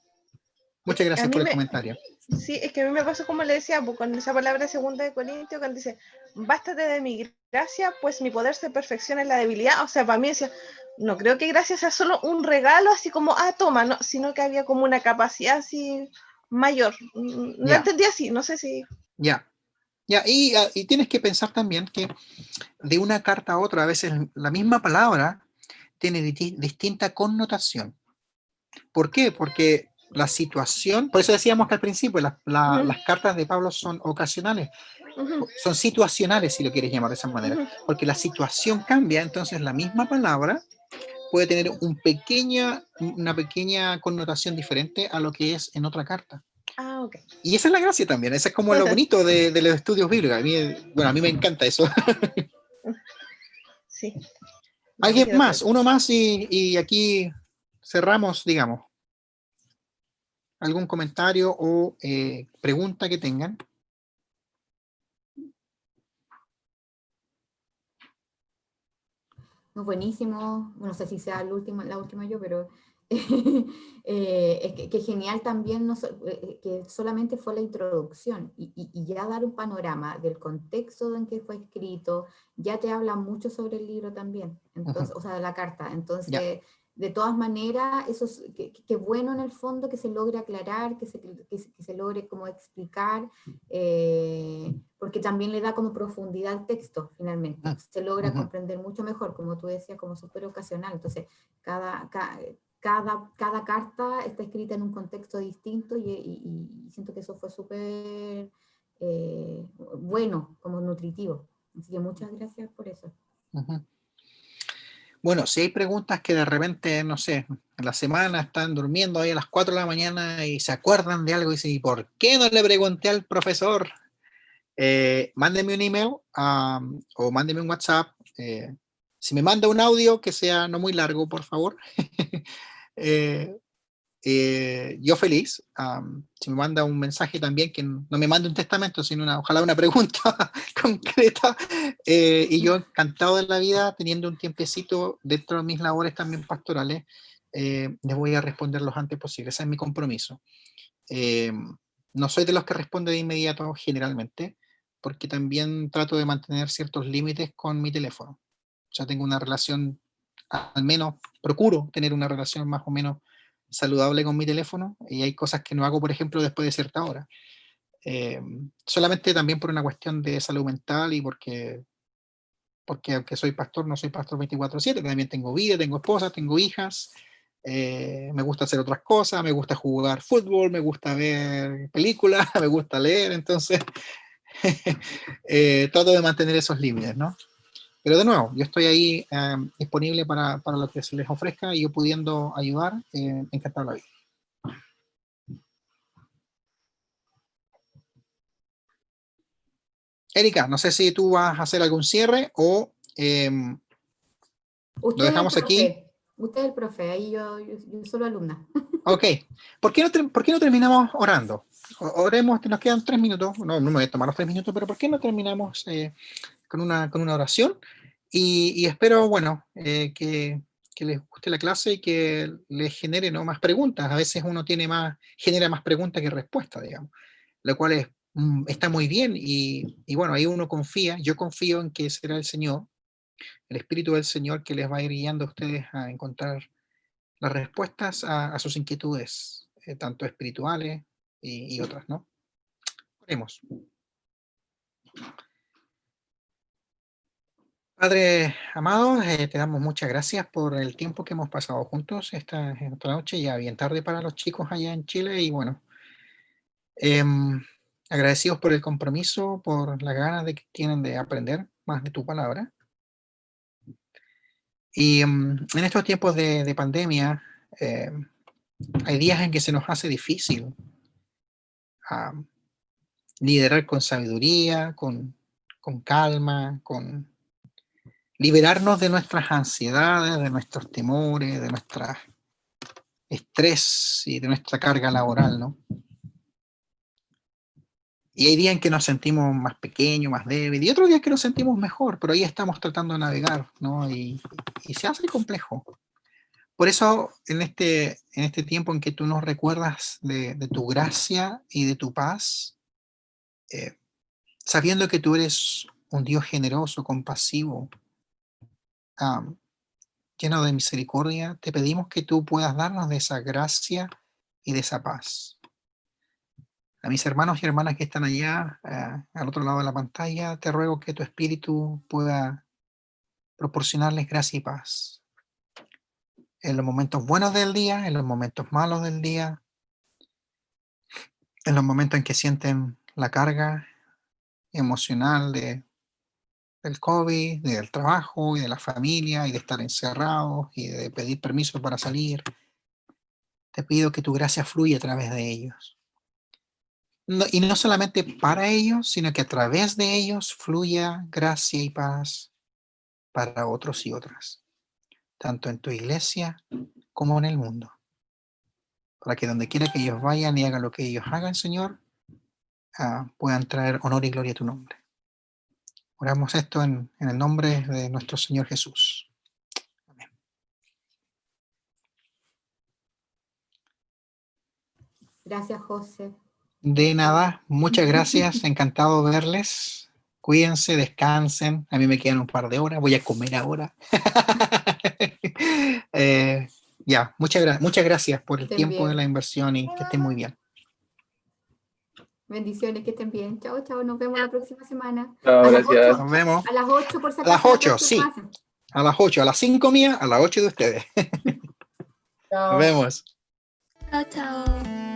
Muchas A gracias mí por el me, comentario. sí, es que a mí me pasa como le decía, pues, con esa palabra segunda de Corintios, cuando dice, bástate de mi gracia, pues mi poder se perfecciona en la debilidad. O sea, para mí decía, no creo que gracia sea solo un regalo, así como, toma, no, sino que había como una capacidad así mayor. Lo Ya, entendí así, no sé si... ya. Y tienes que pensar también que de una carta a otra, a veces la misma palabra tiene distinta connotación. ¿Por qué? Porque la situación, por eso decíamos que al principio las cartas de Pablo son ocasionales, son situacionales, si lo quieres llamar de esa manera, porque la situación cambia, entonces la misma palabra puede tener una pequeña connotación diferente a lo que es en otra carta. Ok. Y esa es la gracia también, esa es como lo bonito de los estudios bíblicos. A mí me encanta eso. Sí. Alguien más, uno más y aquí cerramos, digamos. ¿Algún comentario o pregunta que tengan? No, buenísimo, no sé si sea la última yo, pero es que genial también que solamente fue la introducción y ya dar un panorama del contexto en que fue escrito, ya te habla mucho sobre el libro también, entonces, o sea, de la carta. Ya. Entonces, de todas maneras, eso es que bueno en el fondo que se logre aclarar, que se logre como explicar, porque también le da como profundidad al texto finalmente, se logra comprender mucho mejor, como tú decías, como súper ocasional. Entonces, cada carta está escrita en un contexto distinto y siento que eso fue súper bueno, como nutritivo. Así que muchas gracias por eso. Bueno, si hay preguntas que de repente, no sé, en la semana están durmiendo ahí a las 4 de la mañana y se acuerdan de algo y dicen, ¿y por qué no le pregunté al profesor? Mándenme un email o mándenme un WhatsApp. Si me manda un audio que sea no muy largo, por favor. Yo feliz. Si me manda un mensaje también, que no me mande un testamento, sino ojalá una pregunta concreta. Y yo encantado de la vida, teniendo un tiempecito dentro de mis labores también pastorales, les voy a responder lo antes posible. Ese es mi compromiso. No soy de los que responde de inmediato generalmente, porque también trato de mantener ciertos límites con mi teléfono. O sea, tengo una relación, al menos procuro tener una relación más o menos saludable con mi teléfono, y hay cosas que no hago, por ejemplo, después de cierta hora. Solamente también por una cuestión de salud mental y porque aunque soy pastor, no soy pastor 24/7, también tengo vida, tengo esposa, tengo hijas, me gusta hacer otras cosas, me gusta jugar fútbol, me gusta ver películas, me gusta leer, entonces trato de mantener esos límites, ¿no? Pero de nuevo, yo estoy ahí disponible para lo que se les ofrezca y yo pudiendo ayudar, encantado la vida. Erika, no sé si tú vas a hacer algún cierre o lo Usted es el dejamos aquí. profe, usted es el profe, ahí yo solo alumna. Ok, ¿por qué no terminamos orando? Oremos, nos quedan 3 minutos, no me voy a tomar los 3 minutos, pero ¿por qué no terminamos con una oración? Y espero, bueno, que les guste la clase y que les genere, ¿no?, más preguntas. A veces uno genera más preguntas que respuestas, digamos, lo cual está muy bien y bueno, ahí uno confía, yo confío en que será el Señor, el Espíritu del Señor, que les va a ir guiando a ustedes a encontrar las respuestas a sus inquietudes, tanto espirituales y otras, ¿no? Oremos. Padre amado, te damos muchas gracias por el tiempo que hemos pasado juntos esta noche, ya bien tarde para los chicos allá en Chile, y bueno, agradecidos por el compromiso, por las ganas que tienen de aprender más de tu palabra. Y en estos tiempos de pandemia, hay días en que se nos hace difícil liderar con sabiduría, con calma, con liberarnos de nuestras ansiedades, de nuestros temores, de nuestro estrés y de nuestra carga laboral, ¿no? Y hay días en que nos sentimos más pequeños, más débiles, y otros días que nos sentimos mejor, pero ahí estamos tratando de navegar, ¿no? Y se hace complejo. Por eso, en este tiempo en que tú nos recuerdas de tu gracia y de tu paz, sabiendo que tú eres un Dios generoso, compasivo, lleno de misericordia, te pedimos que tú puedas darnos de esa gracia y de esa paz. A mis hermanos y hermanas que están allá, al otro lado de la pantalla, te ruego que tu Espíritu pueda proporcionarles gracia y paz. En los momentos buenos del día, en los momentos malos del día, en los momentos en que sienten la carga emocional del COVID, del trabajo y de la familia y de estar encerrados y de pedir permiso para salir. Te pido que tu gracia fluya a través de ellos. Y no solamente para ellos, sino que a través de ellos fluya gracia y paz para otros y otras, tanto en tu iglesia como en el mundo. Para que donde quiera que ellos vayan y hagan lo que ellos hagan, Señor, puedan traer honor y gloria a tu nombre. Oramos esto en el nombre de nuestro Señor Jesús. Amén. Gracias, José. De nada, muchas gracias, encantado de verles. Cuídense, descansen. A mí me quedan un par de horas, voy a comer ahora. Muchas gracias por el Estén tiempo de bien. la inversión y que estén muy bien. Bendiciones, que estén bien. Chao, chao. Nos vemos la próxima semana. Chao, A las gracias. 8. Nos vemos. A las 8, por si A las acaso. 8, sí. Más. A las 8, a las 5 mías, a las 8 de ustedes. Nos Chao. vemos. Chao, chao.